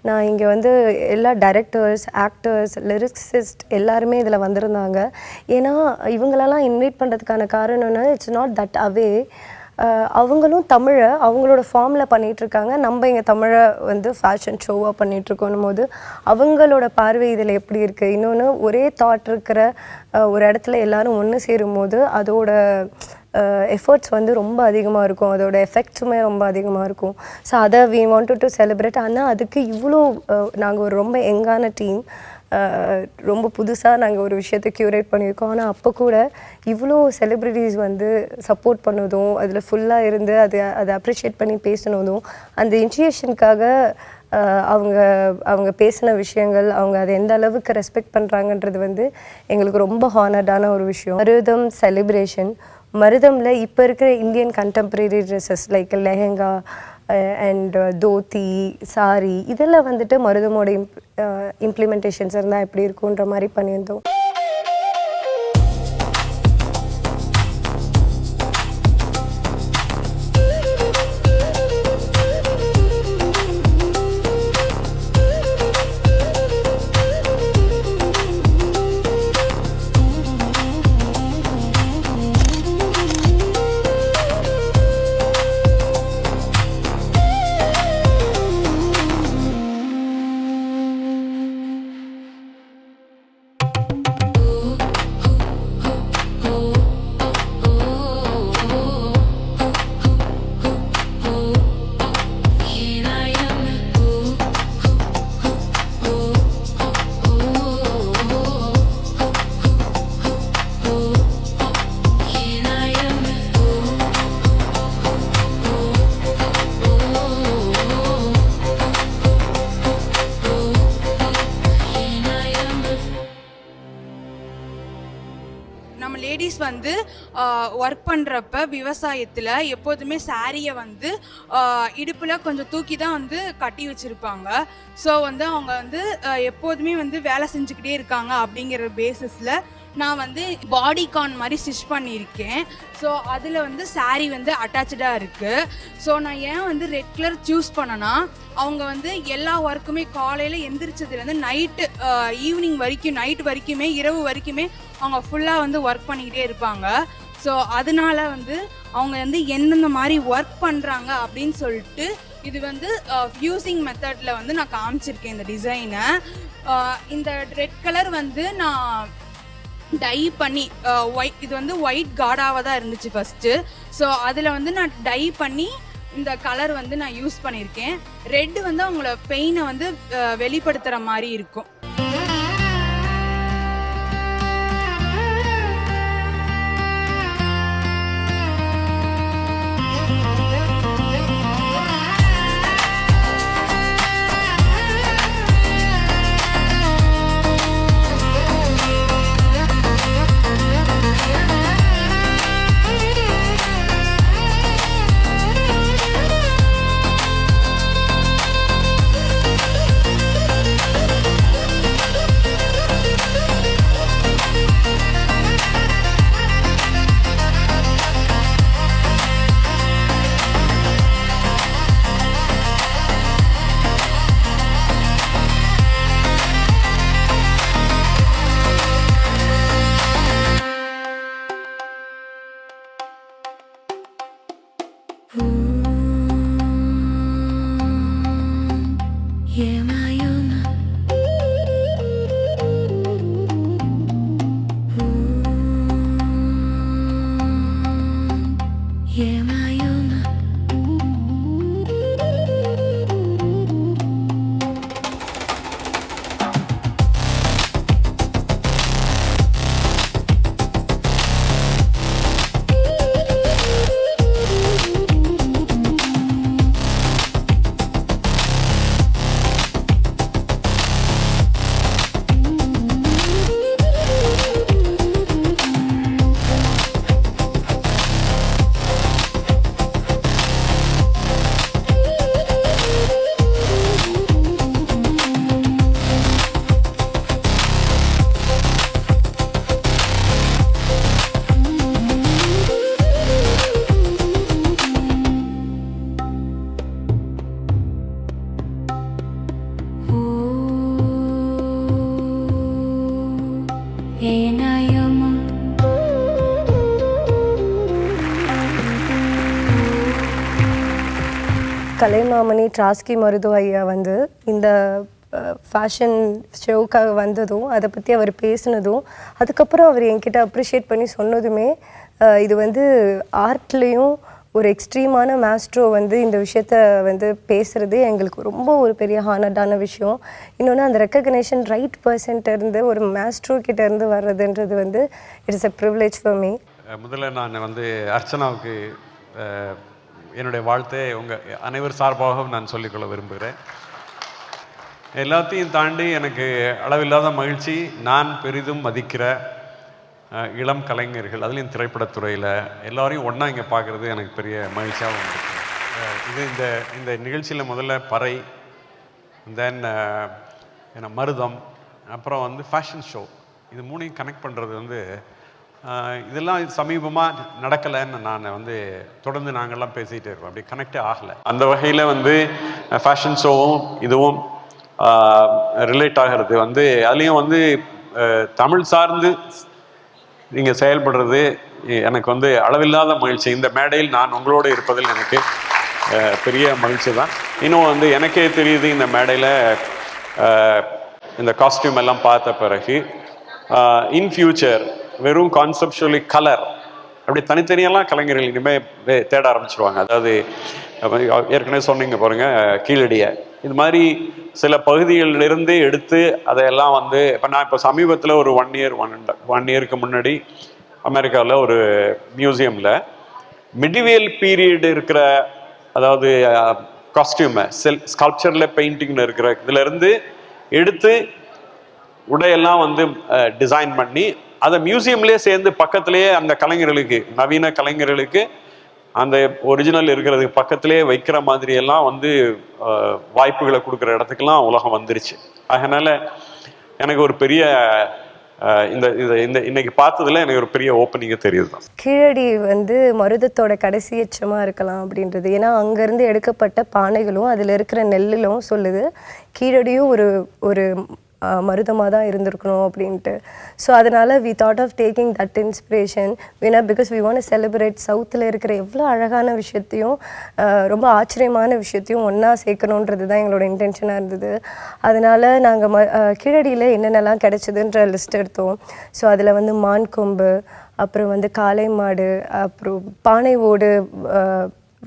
நான் இங்கே வந்து எல்லா டைரக்டர்ஸ், ஆக்டர்ஸ், லிரிக்ஸிஸ்ட் எல்லாருமே இதில் வந்திருந்தாங்க. ஏன்னா இவங்களெல்லாம் இன்வைட் பண்ணுறதுக்கான காரணம்னா இட்ஸ் நாட் தட் அவே. அவங்களும் தமிழை அவங்களோட ஃபார்மில் பண்ணிகிட்ருக்காங்க, நம்ம இங்கே தமிழை வந்து ஃபேஷன் ஷோவாக பண்ணிகிட்ருக்கோன்னும் போது அவங்களோட பார்வை இதில் எப்படி இருக்குது. இன்னொன்று ஒரே தாட் இருக்கிற ஒரு இடத்துல எல்லோரும் ஒன்று சேரும்போது அதோட எஃபர்ட்ஸ் வந்து ரொம்ப அதிகமாக இருக்கும், அதோட எஃபெக்ட்ஸுமே ரொம்ப அதிகமாக இருக்கும். ஸோ அதை வி வாண்டட் டு செலிப்ரேட். ஆனால் அதுக்கு இவ்வளோ நாங்கள் ஒரு ரொம்ப யங்கான டீம், ரொம்ப புதுசாக நாங்கள் ஒரு விஷயத்தை க்யூரேட் பண்ணியிருக்கோம். ஆனால் அப்போ கூட இவ்வளோ செலிப்ரிட்டிஸ் வந்து சப்போர்ட் பண்ணதும், அதில் ஃபுல்லாக இருந்து அதை அப்ரிஷியேட் பண்ணி பேசினதும், அந்த இனிஷியேஷனுக்காக அவங்க பேசின விஷயங்கள், அவங்க அதை எந்த அளவுக்கு ரெஸ்பெக்ட் பண்ணுறாங்கன்றது வந்து எங்களுக்கு ரொம்ப ஹானர்டான ஒரு விஷயம். மருதம் செலிப்ரேஷன், மருதமில் இப்போ இருக்கிற Indian contemporary dresses like lehenga and dhoti, sorry, இதெல்லாம் வந்துட்டு மருதமோட இம்ப்ளிமெண்டேஷன்ஸ் இருந்தால் எப்படி இருக்குன்ற மாதிரி பண்ணியிருந்தோம். நம்ம லேடிஸ் வந்து ஒர்க் பண்ணுறப்ப விவசாயத்தில் எப்போதுமே சாரியை வந்து இடுப்பில் கொஞ்சம் தூக்கி தான் வந்து கட்டி வச்சுருப்பாங்க. ஸோ வந்து அவங்க வந்து எப்போதுமே வந்து வேலை செஞ்சுக்கிட்டே இருக்காங்க அப்படிங்கிற பேசிஸில் நான் வந்து பாடிகான் மாதிரி ஸ்டிச் பண்ணியிருக்கேன். ஸோ அதில் வந்து சாரீ வந்து அட்டாச்சாக இருக்குது. ஸோ நான் ஏன் வந்து ரெட் கலர் சூஸ் பண்ணேன்னா, அவங்க வந்து எல்லா ஒர்க்குமே காலையில் எந்திரிச்சதுலேருந்து நைட்டு ஈவினிங் வரைக்கும், நைட் வரைக்குமே, இரவு வரைக்குமே அவங்க ஃபுல்லாக வந்து ஒர்க் பண்ணிக்கிட்டே இருப்பாங்க. ஸோ அதனால வந்து அவங்க வந்து எந்தெந்த மாதிரி ஒர்க் பண்ணுறாங்க அப்படின்னு சொல்லிட்டு இது வந்து ஃபியூசிங் மெத்தடில் வந்து நான் காமிச்சிருக்கேன் இந்த டிசைனை. இந்த ரெட் கலர் வந்து நான் டை பண்ணி இது வந்து ஒயிட் கார்டாக தான் இருந்துச்சு ஃபஸ்ட்டு. ஸோ அதில் வந்து நான் டை பண்ணி இந்த கலர் வந்து நான் யூஸ் பண்ணியிருக்கேன். ரெட் வந்து அவங்களோட பெயினை வந்து வெளிப்படுத்துகிற மாதிரி இருக்கும். கலைமாமணி ட்ராஸ்கி மருது ஐயா வந்து இந்த ஃபேஷன் ஷோவுக்காக வந்ததும் அதை பற்றி அவர் பேசினதும் அதுக்கப்புறம் அவர் என்கிட்ட அப்ரிஷியேட் பண்ணி சொன்னதுமே இது வந்து ஆர்ட்லேயும் ஒரு எக்ஸ்ட்ரீமான மாஸ்ட்ரோ வந்து இந்த விஷயத்த வந்து பேசுகிறது எங்களுக்கு ரொம்ப ஒரு பெரிய ஹானர்டான விஷயம். இன்னொன்று அந்த ரெக்கக்னேஷன் ரைட் பர்சன்ட்டேருந்து ஒரு மாஸ்ட்ரோ கிட்டேருந்து வர்றதுன்றது வந்து it's a privilege for me. முதல்ல நான் வந்து அர்ச்சனாவுக்கு என்னுடைய வாழ்த்தை உங்கள் அனைவர் சார்பாகவும் நான் சொல்லிக்கொள்ள விரும்புகிறேன். எல்லாத்தையும் தாண்டி எனக்கு அளவில்லாத மகிழ்ச்சி, நான் பெரிதும் மதிக்கிற இளம் கலைஞர்கள், அதுலேயும் திரைப்படத்துறையில் எல்லாரையும் ஒன்றா இங்கே பார்க்குறது எனக்கு பெரிய மகிழ்ச்சியாகவும் இருக்குது. இது இந்த நிகழ்ச்சியில் முதல்ல பறை, தென் மருதம், அப்புறம் வந்து ஃபேஷன் ஷோ, இது மூணையும் கனெக்ட் பண்ணுறது வந்து இதெல்லாம் சமீபமாக நடக்கலைன்னு நான் வந்து தொடர்ந்து நாங்கள்லாம் பேசிகிட்டே இருக்கோம். அப்படி கனெக்டே ஆகலை. அந்த வகையில் வந்து ஃபேஷன் ஷோவும் இதுவும் ரிலேட் ஆகிறது வந்து அதுலேயும் வந்து தமிழ் சார்ந்து நீங்கள் செயல்படுறது எனக்கு வந்து அளவில்லாத மகிழ்ச்சி. இந்த மேடையில் நான் உங்களோடு இருப்பதில் எனக்கு பெரிய மகிழ்ச்சி தான். இன்னும் வந்து எனக்கே தெரியுது இந்த மேடையில் இந்த காஸ்டியூம் எல்லாம் பார்த்த பிறகு இன் ஃபியூச்சர் வெறும் கான்செப்சுவலி கலர் அப்படி தனித்தனியெல்லாம் கலைஞர்கள் இனிமேல் தேட ஆரம்பிச்சிருவாங்க. அதாவது ஏற்கனவே சொன்னீங்க பாருங்கள் கீழடியை, இது மாதிரி சில பகுதிகளிலிருந்து எடுத்து அதையெல்லாம் வந்து இப்போ சமீபத்தில் ஒரு ஒன் இயருக்கு முன்னாடி அமெரிக்காவில் ஒரு மியூசியமில் மிடிவியல் பீரியட் இருக்கிற, அதாவது காஸ்டியூமை ஸ்கல்ப்சரில் பெயிண்டிங்கில் இருக்கிற இதிலேருந்து எடுத்து உடையெல்லாம் வந்து டிசைன் பண்ணி அதை மியூசியம்லேயே சேர்ந்து பக்கத்துலேயே அந்த கலைஞர்களுக்கு, நவீன கலைஞர்களுக்கு அந்த ஒரிஜினல் இருக்கிறதுக்கு பக்கத்திலே வைக்கிற மாதிரியெல்லாம் வந்து வாய்ப்புகளை கொடுக்குற இடத்துக்கெல்லாம் உலகம் வந்துருச்சு. அதனால் எனக்கு ஒரு பெரிய இந்த இந்த இன்னைக்கு பார்த்ததுல எனக்கு ஒரு பெரிய ஓப்பனிங்காக தெரியுது தான். கீழடி வந்து மருதத்தோட கடைசி எச்சமாக இருக்கலாம் அப்படின்றது. ஏன்னா அங்கேருந்து எடுக்கப்பட்ட பானைகளும் அதில் இருக்கிற நெல்லும் சொல்லுது கீழடியும் ஒரு ஒரு மருதமாக தான் இருந்திருக்கணும் அப்படின்ட்டு. ஸோ அதனால் we thought of taking that inspiration ஏன்னா பிகாஸ் வி வாண்ட் செலிப்ரேட் சவுத்தில் இருக்கிற எவ்வளோ அழகான விஷயத்தையும் ரொம்ப ஆச்சரியமான விஷயத்தையும் ஒன்றா சேர்க்கணுன்றது தான் எங்களோட இன்டென்ஷனாக இருந்தது. அதனால் நாங்கள் கீழடியில் என்னென்னலாம் கிடைச்சதுன்ற லிஸ்ட் எடுத்தோம். ஸோ அதில் வந்து மான் கொம்பு, அப்புறம் வந்து காளை மாடு, அப்புறம் பானை ஓடு,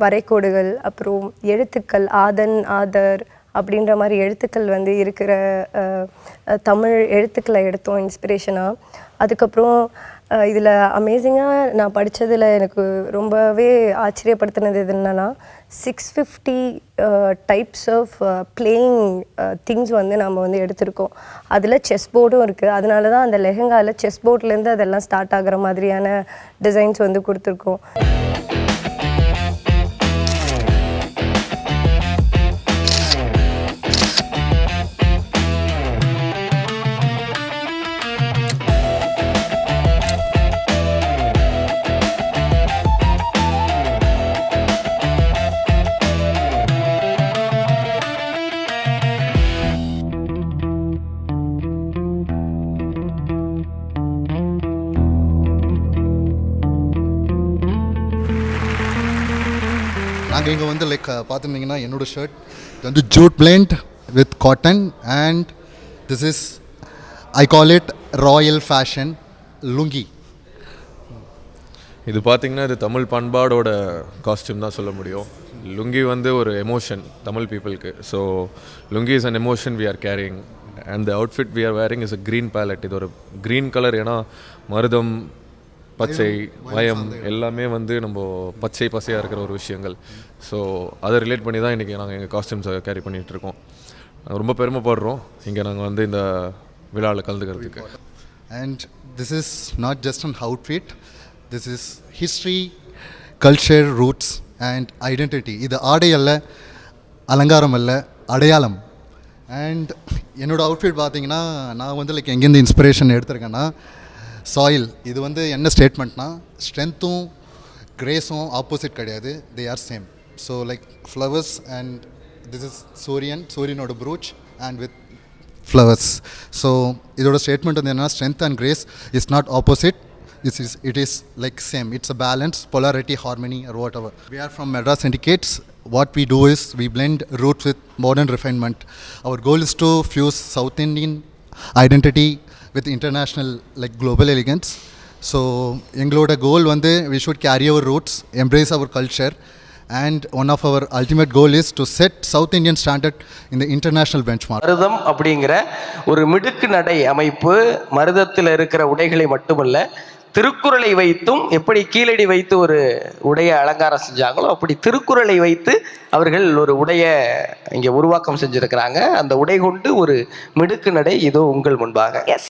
வரைகோடுகள், அப்புறம் எழுத்துக்கள் ஆதன் ஆதர் அப்படின்ற மாதிரி எழுத்துக்கள் வந்து இருக்கிற தமிழ் எழுத்துக்களை எடுத்தோம் இன்ஸ்பிரேஷனாக. அதுக்கப்புறம் இதில் அமேசிங்காக நான் படித்ததில் எனக்கு ரொம்பவே ஆச்சரியப்படுத்தினது இது என்னென்னா 650 டைப்ஸ் ஆஃப் பிளேயிங் திங்ஸ் வந்து நம்ம வந்து எடுத்திருக்கோம். அதில் செஸ் போர்டும் இருக்குது. அதனால தான் அந்த லெஹங்காவில் செஸ் போர்ட்லேருந்து அதெல்லாம் ஸ்டார்ட் ஆகிற மாதிரியான டிசைன்ஸ் வந்து கொடுத்துருக்கோம். நாங்கள் இங்கே வந்து லைக் பார்த்துருந்தீங்கன்னா என்னோடய ஷர்ட் இது வந்து jute blend with cotton and this is I call it royal fashion lungi. இது பார்த்திங்கன்னா இது தமிழ் பண்பாடோட காஸ்டியூம் தான் சொல்ல முடியும். லுங்கி வந்து ஒரு எமோஷன் தமிழ் பீப்புளுக்கு. So lungi is an emotion we are carrying and the outfit we are wearing is a green palette. இது ஒரு க்ரீன் கலர். ஏன்னா மருதம், பச்சை, வயம் எல்லாமே வந்து நம்ம பச்சை பசையாக இருக்கிற ஒரு விஷயங்கள். ஸோ அதை ரிலேட் பண்ணி தான் இன்றைக்கி நாங்கள் எங்கள் காஸ்டியூம்ஸை கேரி பண்ணிகிட்ருக்கோம். ரொம்ப பெருமைப்படுறோம் இங்கே நாங்கள் வந்து இந்த விழாவில் கலந்துக்கிறதுக்கு. And this is not just an outfit, this is history, culture, roots and identity. இது ஆடை அல்ல, அலங்காரம் அல்ல, அடையாளம். அண்ட் என்னோடய அவுட்ஃபிட் பார்த்தீங்கன்னா நான் வந்து லைக் எங்கேருந்து இன்ஸ்பிரேஷன் எடுத்திருக்கேன்னா சாயில். இது வந்து என்ன ஸ்டேட்மெண்ட்னா ஸ்ட்ரென்த்தும் கிரேஸும் ஆப்போசிட் கிடையாது, they are same. So like flowers and this is சூரியனோட brooch and with flowers. So இதோட ஸ்டேட்மெண்ட் வந்து என்னன்னா strength and grace is not opposite, it is like same, it's a balance, polarity, harmony or whatever. We are from Madras Syndicates. What we do is we blend roots with modern refinement. Our goal is to fuse South Indian identity with international like global elegance. So எங்களோட கோல் வந்து we should carry our roots, embrace our culture, and one of our ultimate goal is to set South Indian standard in the international benchmark. மருதம் அப்படிங்கிற ஒரு மிடுக்கு நடை அமைப்பு மருதத்தில் இருக்கிற உடைகளை மட்டுமல்ல, திருக்குறளை வைத்தும் எப்படி கீழடி வைத்து ஒரு உடைய அலங்காரம் செஞ்சாங்களோ அப்படி திருக்குறளை வைத்து அவர்கள் ஒரு உடைய இங்கே உருவாக்கம் செஞ்சுருக்கிறாங்க. அந்த உடை கொண்டு ஒரு மிடுக்கு நடை இதோ உங்கள் முன்பாக. எஸ்,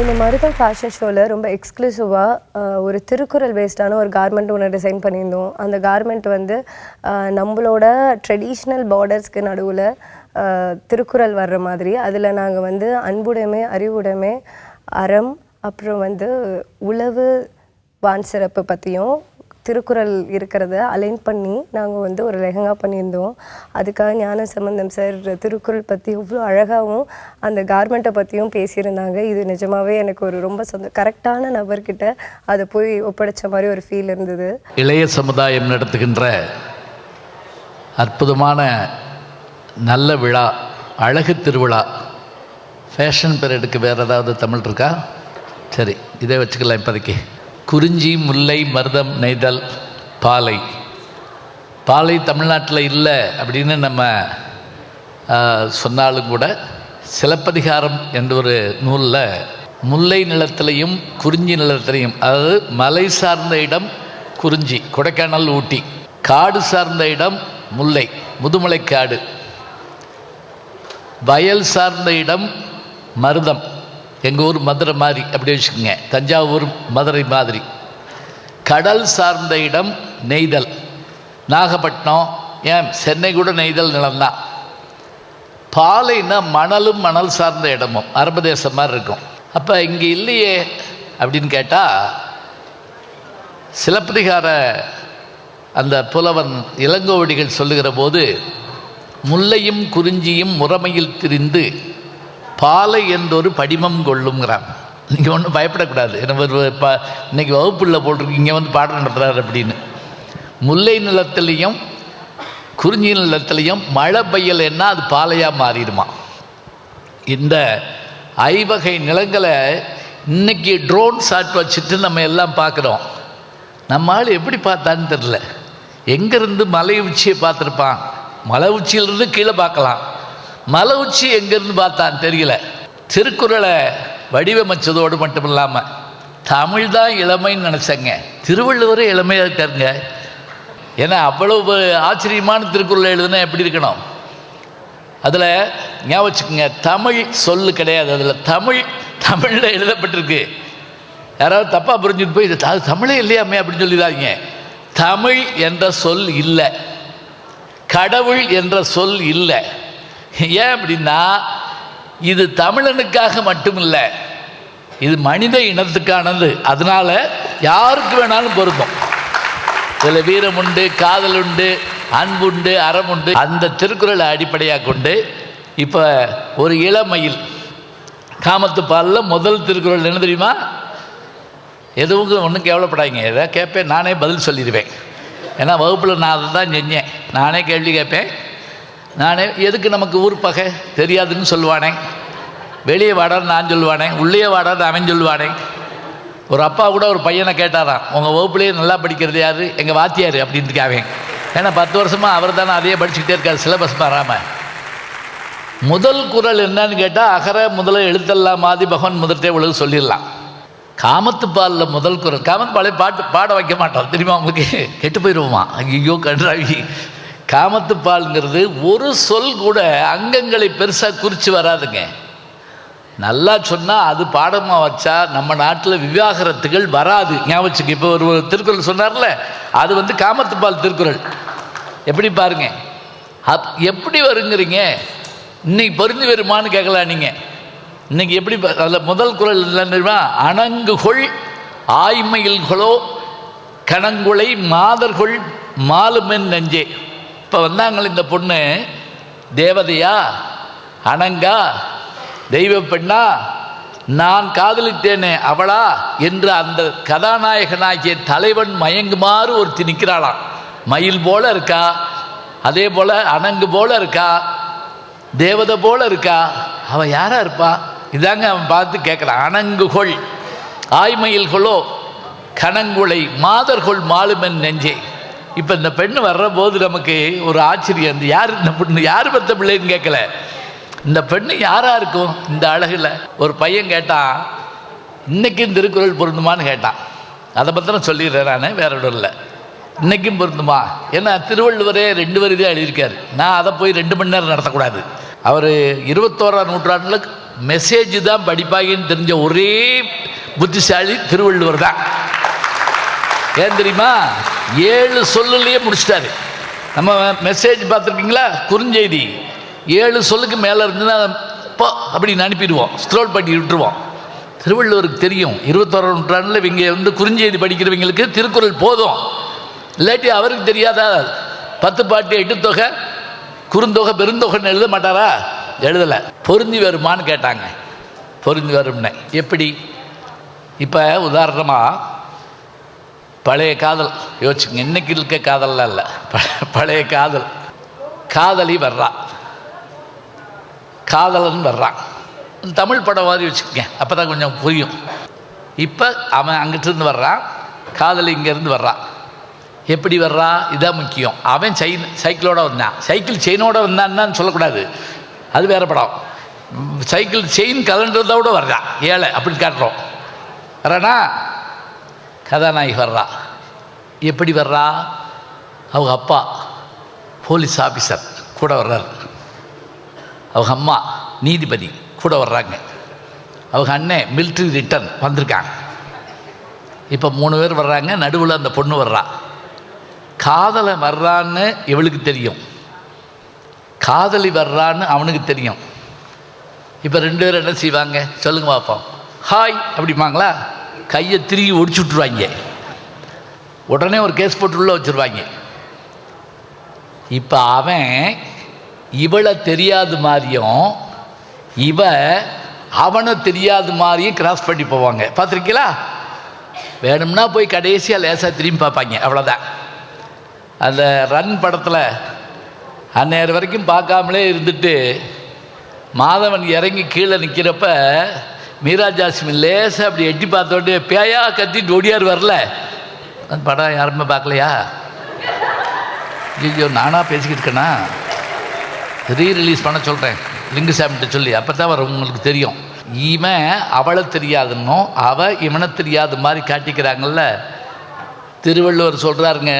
இந்த மருதம் ஃபேஷன் ஷோவில் ரொம்ப எக்ஸ்க்ளூசிவாக ஒரு திருக்குறள் பேஸ்டான ஒரு கார்மெண்ட் ஒன்று டிசைன் பண்ணியிருந்தோம். அந்த கார்மெண்ட் வந்து நம்மளோட ட்ரெடிஷ்னல் பார்டர்ஸ்க்கு நடுவில் திருக்குறள் வர்ற மாதிரி அதில் நாங்கள் வந்து அன்புடைமை, அறிவுடைமை, அறம், அப்புறம் வந்து உழவு வான் சிறப்பு பற்றியும் திருக்குறள் இருக்கிறத அலைன் பண்ணி நாங்கள் வந்து ஒரு லெஹங்கா பண்ணியிருந்தோம். அதுக்காக ஞான சம்பந்தம் சார் திருக்குறள் பற்றி இவ்வளோ அழகாகவும் அந்த கார்மெண்ட்டை பற்றியும் பேசியிருந்தாங்க. இது நிஜமாகவே எனக்கு ஒரு ரொம்ப கரெக்டான நபர்கிட்ட அதை போய் ஒப்படைச்ச மாதிரி ஒரு ஃபீல் இருந்தது. இளைய சமுதாயம் நடத்துகின்ற அற்புதமான நல்ல விழா, அழகு திருவிழா. ஃபேஷன் பீரியடுக்கு வேறு ஏதாவது தமிழ் இருக்கா? சரி, இதே வச்சுக்கலாம் இப்போதைக்கு. குறிஞ்சி, முல்லை, மருதம், நெய்தல், பாலை. பாலை தமிழ்நாட்டில் இல்லை அப்படின்னு நம்ம சொன்னாலும் கூட சிலப்பதிகாரம் என்ற ஒரு நூலில் முல்லை நிலத்திலையும் குறிஞ்சி நிலத்திலையும், அதாவது மலை சார்ந்த இடம் குறிஞ்சி, கொடைக்கானல், ஊட்டி. காடு சார்ந்த இடம் முல்லை, முதுமலைக்காடு. வயல் சார்ந்த இடம் மருதம், எங்கள் ஊர் மதுரை மாதிரி அப்படி வச்சுக்கோங்க, தஞ்சாவூர் மதுரை மாதிரி. கடல் சார்ந்த இடம் நெய்தல், நாகப்பட்டினம், ஏன் சென்னை கூட நெய்தல் நிலம்தான். பாலைன்னா மணலும் மணல் சார்ந்த இடமும் அரபு தேசம் மாதிரி இருக்கும். அப்போ இங்கே இல்லையே அப்படின்னு கேட்டால், சிலப்பதிகார அந்த புலவன் இளங்கோவடிகள் சொல்லுகிற போது, முல்லையும் குறிஞ்சியும் முறைமையில் திரிந்து பாலை என்றொரு படிமம் கொள்ளுங்கிறாங்க. நீங்கள் ஒன்றும் பயப்படக்கூடாது. இன்னைக்கு வகுப்புள்ள போட்டிருக்கு, இங்கே வந்து பாடம் நடத்துகிறார் அப்படின்னு. முல்லை நிலத்திலையும் குறிஞ்சி நிலத்திலையும் மழை பெய்யலைன்னா அது பாலையாக மாறிடுமா. இந்த ஐவகை நிலங்களை இன்னைக்கு ட்ரோன் ஷாட் வச்சுட்டு நம்ம எல்லாம் பார்க்குறோம். நம்ம ஆள் எப்படி பார்த்தான்னு தெரில. எங்கேருந்து மலை உச்சியை பார்த்துருப்பான், மலை உச்சியிலிருந்து கீழே பார்க்கலாம், மலை உச்சி எங்கேருந்து பார்த்தான்னு தெரியல. திருக்குறளை வடிவமைச்சதோடு மட்டும் இல்லாமல் தமிழ் தான் இளமைன்னு நினச்சேங்க. திருவள்ளுவரே இளமையாக இருக்காருங்க. ஏன்னா அவ்வளவு ஆச்சரியமான திருக்குறளை எழுதுனா எப்படி இருக்கணும். அதில் ஞாபகம் வச்சுக்கோங்க, தமிழ் சொல்லு கிடையாது, அதில் தமிழில் எழுதப்பட்டிருக்கு. யாராவது தப்பாக புரிஞ்சுட்டு போய் இது தமிழே இல்லையாமே அப்படின்னு சொல்லிடாதீங்க. தமிழ் என்ற சொல் இல்லை, கடவுள் என்ற சொல் இல்லை. ஏன் அப்படின்னா, இது தமிழனுக்காக மட்டும் இல்லை, இது மனித இனத்துக்கானது. அதனால யாருக்கு வேணாலும் பொருந்தும். இதில் வீரம் உண்டு, காதல் உண்டு, அன்புண்டு, அறமுண்டு. அந்த திருக்குறளை அடிப்படையாக கொண்டு இப்போ ஒரு இளமையில் காமத்துப்பாலில் முதல் திருக்குறள் என்ன தெரியுமா? எதுவும் ஒன்றும் கேவலப்படாதீங்க, எதாவது கேட்பேன், நானே பதில் சொல்லிடுவேன். ஏன்னா வகுப்பில் நான் அதை தான் செஞ்சேன். நானே கேள்வி கேட்பேன், நானே. எதுக்கு நமக்கு ஊர் பகை தெரியாதுன்னு சொல்லுவானே, வெளியே வாடான்னு நான் சொல்லுவானே, உள்ளே வாடான்னு அவன் சொல்லுவானே. ஒரு அப்பா கூட ஒரு பையனை கேட்டாரான், உங்கள் வகுப்புலேயே நல்லா படிக்கிறது யார்? எங்கள் வாத்தியார் அப்படின்ட்டு அவன். ஏன்னா 10 வருஷமாக அவர் தானே அதையே படிச்சுக்கிட்டே இருக்கார், சிலபஸ் மாறாமல். முதல் குறள் என்னன்னு கேட்டால், அகர முதல எழுத்தெல்லாம் ஆதி பகவான் முதற்றே உலகு சொல்லிடலாம். காமத்துப்பாலில் முதல் குறள், காமத்துப்பாலே பாட வைக்க மாட்டோம் தெரியுமா உங்களுக்கு? கெட்டு போயிடுவோமா, ஐயோ கன்றாவி. காமத்துப்பாலுங்கிறது ஒரு சொல் கூட அங்கங்களை பெருசாக குறித்து வராதுங்க. நல்லா சொன்னால் அது பாடமாக வச்சா நம்ம நாட்டில் விவாகரத்துகள் வராது. ஞாபகம். இப்போ ஒரு திருக்குறள் சொன்னார்ல, அது வந்து காமத்துப்பால் திருக்குறள். எப்படி பாருங்க, எப்படி வருங்கிறீங்க? இன்னைக்கு பொருந்தி வருமானு கேட்கலாம் நீங்கள். இன்னைக்கு எப்படி அதில் முதல் குறள் இல்லைன்னு தெரியுமா? அணங்குகொள் ஆய்மையில்களோ கணங்குளை மாதர்கொள் மாலுமென் நெஞ்சே. இப்போ வந்தாங்களே இந்த பொண்ணு, தேவதையா அணங்கா தெய்வ பெண்ணா, நான் காதலித்தேனே அவளா என்று அந்த கதாநாயகனாகிய தலைவன் மயங்குமாறு ஒருத்தி நிற்கிறாளாம். மயில் போல இருக்கா, அதே போல அணங்கு போல இருக்கா, தேவதை போல இருக்கா. அவள் யாரா இருப்பா? இதாங்க அவன் பார்த்து கேட்குறான். அணங்குகொள் ஆய்மயில்களோ கணங்குளை மாதர்கொள் மாலுமென் நெஞ்சே. இப்போ இந்த பெண்ணு வர்ற போது நமக்கு ஒரு ஆச்சரியம். இந்த யார் இந்த பொண்ணு, யார் பெற்ற பிள்ளைன்னு கேட்கல, இந்த பெண்ணு யாராக இருக்கும் இந்த அழகில்? ஒரு பையன் கேட்டான், இன்றைக்கும் திருக்குறள் பொருந்துமான்னு கேட்டான். அதை பற்றி நான் சொல்லிடுறேன், நான் வேற ஒன்றும் இல்லை. இன்றைக்கும் பொருந்துமா? ஏன்னா திருவள்ளுவரே 2 வரி தான் எழுதியிருக்காரு. நான் அதை போய் 2 மணி நேரம் நடத்தக்கூடாது. அவர் 21ஆம் நூற்றாண்டில் மெசேஜ் தான் படிப்பாங்கன்னு தெரிஞ்ச ஒரே புத்திசாலி திருவள்ளுவர் தான். ஏன் தெரியுமா? 7 சொல்லுலேயே முடிச்சிட்டாரு. நம்ம மெசேஜ் பார்த்துருக்கீங்களா? குறுஞ்செய்தி 7 சொல்லுக்கு மேலே இருந்துன்னா இப்போ அப்படி அனுப்பிடுவோம், ஸ்க்ரோல் பண்ணி விட்டுருவோம். திருவள்ளுவருக்கு தெரியும் 21ஆம் நூற்றாண்டில் இவங்க வந்து குறிஞ்செய்தி படிக்கிறவங்களுக்கு திருக்குறள் போதும். இல்லாட்டி அவருக்கு தெரியாதா 10 பாட்டு 8 தொகை குறுந்தொகை பெருந்தொகைன்னு எழுத மாட்டாரா? எழுதலை. பொருந்தி வருமானு கேட்டாங்க. பொருந்தி வரும்னு எப்படி? இப்போ உதாரணமாக பழைய காதல் யோசிச்சுங்க. இன்னைக்கு இருக்க காதல்லாம் இல்லை, பழைய காதல். காதலி வர்றா, காதலன் வர்றான். தமிழ் படம் மாதிரி வச்சுக்கோங்க, அப்போ தான் கொஞ்சம் புரியும். இப்போ அவன் அங்கிட்டிருந்து வர்றான், காதலி இங்கேருந்து வர்றான். எப்படி வர்றா? இதான் முக்கியம். அவன் சைக்கிளோடு வந்தான். சைக்கிள் செயினோடு வந்தான்னு சொல்லக்கூடாது, அது வேறு படம். சைக்கிள் செயின் கலண்டதோடு வர்றான், ஏழை அப்படின்னு காட்டுறோம். வர்றானா கதாநாயகி வர்றா. எப்படி வர்றா? அவங்க அப்பா போலீஸ் ஆஃபீஸர் கூட வர்றார், அவங்க அம்மா நீதிபதி கூட வர்றாங்க, அவங்க அண்ணன் மிலிட்ரி ரிட்டர்ன் வந்திருக்காங்க. இப்போ 3 பேர் வர்றாங்க. நடுவில் அந்த பொண்ணு வர்றா. காதலை வர்றான்னு இவளுக்கு தெரியும், காதலி வர்றான்னு அவனுக்கு தெரியும். இப்போ 2 பேரும் என்ன செய்வாங்க சொல்லுங்க பார்ப்போம்? ஹாய் அப்படிம்பாங்களா? கையை திரும்பி ஒடிச்சு விட்ருவாங்க. உடனே ஒரு கேஸ் போட்டு உள்ள வச்சுருவாங்க. இப்போ அவன் இவளை தெரியாத மாதிரியும் இவ அவனை தெரியாத மாதிரியும் கிராஸ் பண்ணி போவாங்க. பார்த்துருக்கீங்களா? வேணும்னா போய் கடைசியாக லேசாக திரும்பி பார்ப்பாங்க, அவ்வளோதான். அந்த ரன் படத்தில் அந்நேரம் வரைக்கும் பார்க்காமலே இருந்துட்டு மாதவன் இறங்கி கீழே நிற்கிறப்ப மீரா ஜாஸ்மின் லேசாக அப்படி எட்டி பார்த்தோட்டு பேயா கத்திட்டு ஓடியார் வரல. அந்த படம் யாருமே பார்க்கலையா? ஐயோ, நானாக பேசிக்கிட்டு இருக்கேனா? ரீரிலீஸ் பண்ண சொல்கிறேன் லிங்குசாமிகிட்ட சொல்லி, அப்போ தான் வர உங்களுக்கு தெரியும். இவன் அவளை தெரியாதுன்னும் அவள் இவனை தெரியாத மாதிரி காட்டிக்கிறாங்கல்ல. திருவள்ளுவர் சொல்கிறாருங்க,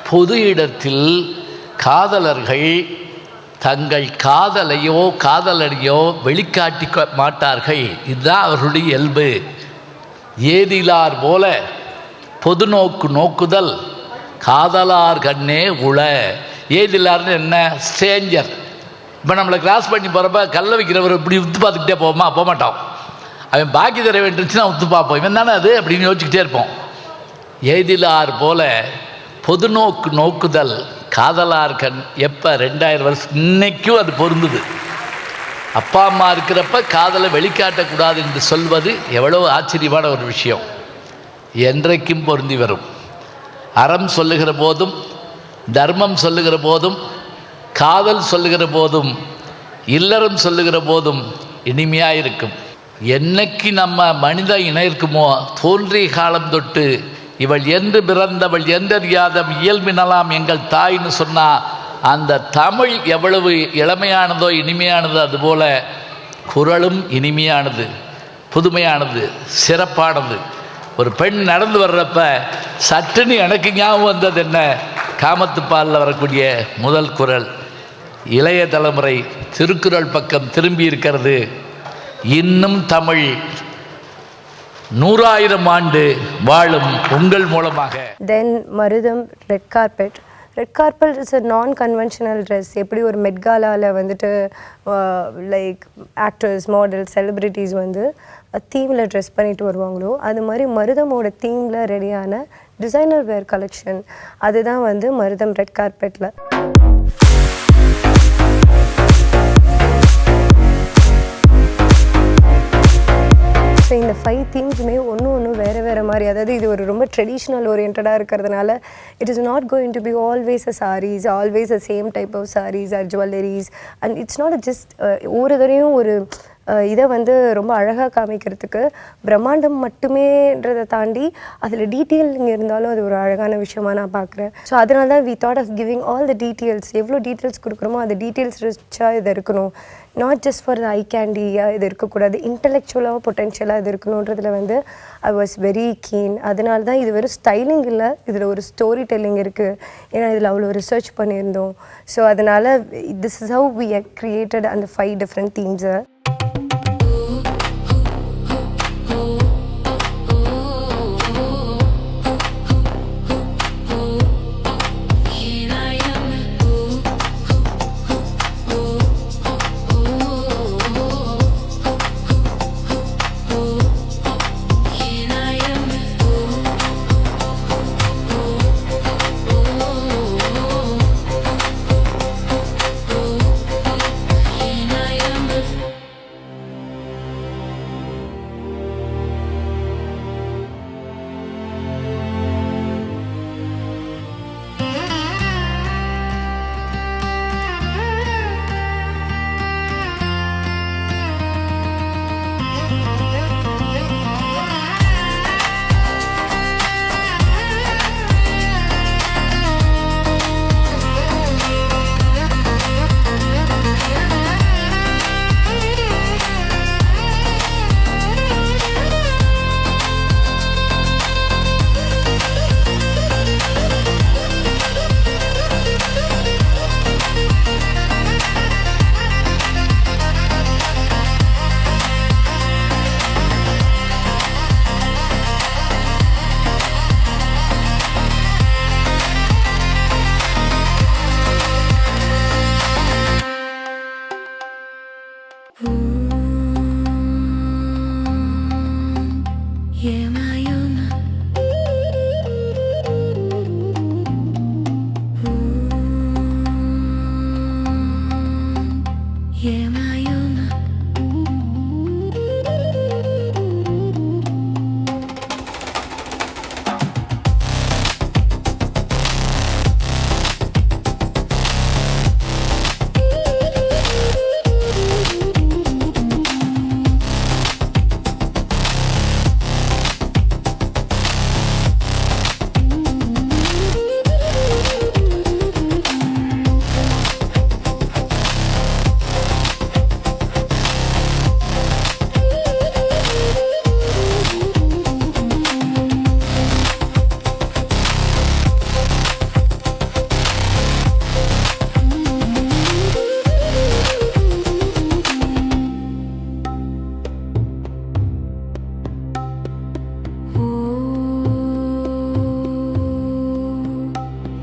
பொது இடத்தில் காதலர்கள் தங்கள் காதலையோ காதலரையோ வெளிக்காட்டிக்க மாட்டார்கள். இதுதான் அவர்களுடைய இயல்பு. ஏதிலார் போல பொது நோக்கு நோக்குதல் காதலார் கண்ணே உள. ஏதிலார்னு என்ன? ஸ்ட்ரேஞ்சர். இப்போ நம்மளை கிராஸ் பண்ணி போகிறப்ப கல்லை வைக்கிறவர் இப்படி உத்து பார்த்துக்கிட்டே போவோமா? போக மாட்டோம். அவன் பாக்கி தர வேண்டிச்சுன்னா உத்து பார்ப்போம், இவன் தானே அது அப்படின்னு யோசிச்சுக்கிட்டே இருப்போம். ஏதிலார் போல பொது நோக்கு நோக்குதல் காதலார் கண். எப்போ? 2000 வருஷம் இன்னைக்கும் அது பொருந்துது. அப்பா அம்மா இருக்கிறப்ப காதலை வெளிக்காட்டக்கூடாது என்று சொல்வது எவ்வளோ ஆச்சரியமான ஒரு விஷயம். என்றைக்கும் பொருந்தி வரும். அறம் சொல்லுகிற போதும், தர்மம் சொல்லுகிற போதும், காதல் சொல்லுகிற போதும், இல்லறம் சொல்லுகிற போதும் இனிமையாக இருக்கும். என்னைக்கு நம்ம மனித இணை இருக்குமோ தோன்றிய காலம் தொட்டு இவள் என்று பிறந்தவள் என்றறியாத இயல்பினலாம் எங்கள் தாய்ன்னு சொன்னால் அந்த தமிழ் எவ்வளவு இளமையானதோ இனிமையானதோ அதுபோல் குரலும் இனிமையானது, புதுமையானது, சிறப்பானது. ஒரு பெண் நடந்து வர்றப்ப சட்டுன்னு எனக்கு ஞாபகம் வந்தது என்ன? காமத்துப்பாலில் வரக்கூடிய முதல் குரல். இளைய தலைமுறை திருக்குறள் பக்கம் திரும்பி இருக்கிறது. இன்னும் தமிழ் 100,000 ஆண்டு வாழும் உங்கள் மூலமாக. Then Marutham, red carpet. Red carpet is a non conventional dress. எப்படி ஒரு மெட்காலாவில் வந்துட்டு லைக் ஆக்டர்ஸ், மாடல்ஸ், செலிப்ரிட்டிஸ் வந்து தீமில் ட்ரெஸ் பண்ணிட்டு வருவாங்களோ அது மாதிரி மருதமோட தீமில் ரெடியான டிசைனர் வேர் கலெக்ஷன் அதுதான் வந்து மருதம் ரெட் கார்பெட்டில். ஸோ இந்த 5 தீம்ஸுமே ஒன்று வேறு மாதிரி. அதாவது இது ஒரு ரொம்ப ட்ரெடிஷ்னல் ஓரியன்டாக இருக்கிறதுனால it is not going to be always a saris, always a same type of saris or jewelleries. And it's not just ஒவ்வொரு தடையும் ஒரு இதை வந்து ரொம்ப அழகாக காமிக்கிறதுக்கு பிரம்மாண்டம் மட்டுமேன்றதை தாண்டி அதில் டீட்டெயிலிங் இருந்தாலும் அது ஒரு அழகான விஷயமாக நான் பார்க்குறேன். ஸோ அதனால தான் we thought of giving all the details. எவ்வளோ டீட்டெயில்ஸ் கொடுக்குறோமோ அந்த டீட்டெயில்ஸ் ரிச்சாக இது இருக்கணும். Not just for the eye கேண்டியாக இது இருக்கக்கூடாது, இன்டலெக்சுவலாக பொட்டென்ஷியலாக இது இருக்கணுன்றதில் வந்து ஐ வாஸ் வெரி கீன். அதனால தான் இது வெறும் ஸ்டைலிங் இல்லை, இதில் ஒரு ஸ்டோரி டெல்லிங் இருக்குது. ஏன்னா இதில் அவ்வளோ ரிசர்ச் பண்ணியிருந்தோம். ஸோ அதனால் this is how we have created அந்த 5 டிஃப்ரெண்ட் தீம்ஸை.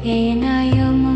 ஏனாயமா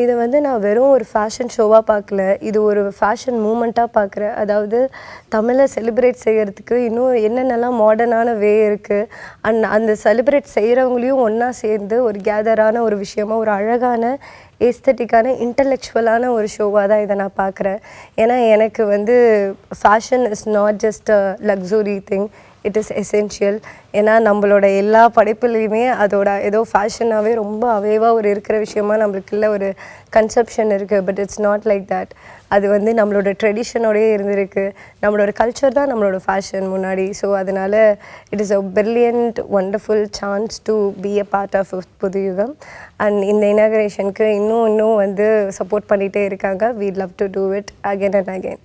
இதை வந்து நான் வெறும் ஒரு ஃபேஷன் ஷோவாக பார்க்கல, இது ஒரு ஃபேஷன் மூமெண்ட்டாக பார்க்குறேன். அதாவது தமிழை செலிப்ரேட் செய்கிறதுக்கு இன்னும் என்னென்னலாம் மாடர்னான வே இருக்குது, அந்த செலிப்ரேட் செய்கிறவங்களையும் ஒன்றா சேர்ந்து ஒரு கேதரான ஒரு விஷயமா, ஒரு அழகான ஏஸ்தட்டிக்கான இன்டலெக்சுவலான ஒரு ஷோவாக தான் இதை நான் பார்க்குறேன். ஏன்னா எனக்கு வந்து fashion is not just a luxury thing, it is essential. ஏன்னா நம்மளோட எல்லா படைப்புலையுமே அதோட ஏதோ ஃபேஷனாகவே ரொம்ப அவேவாக ஒரு இருக்கிற விஷயமா நம்மளுக்குள்ள ஒரு கன்செப்ஷன் இருக்குது. But it's not like that. அது வந்து நம்மளோட ட்ரெடிஷனோடயே இருந்திருக்கு. நம்மளோட கல்ச்சர் தான் நம்மளோட ஃபேஷன் முன்னாடி. ஸோ அதனால் it is a brilliant wonderful chance to be a part of Puthuyugam. And இந்த இனாகரேஷனுக்கு இன்னும் வந்து சப்போர்ட் பண்ணிகிட்டே இருக்காங்க. We'd love to do it again and again.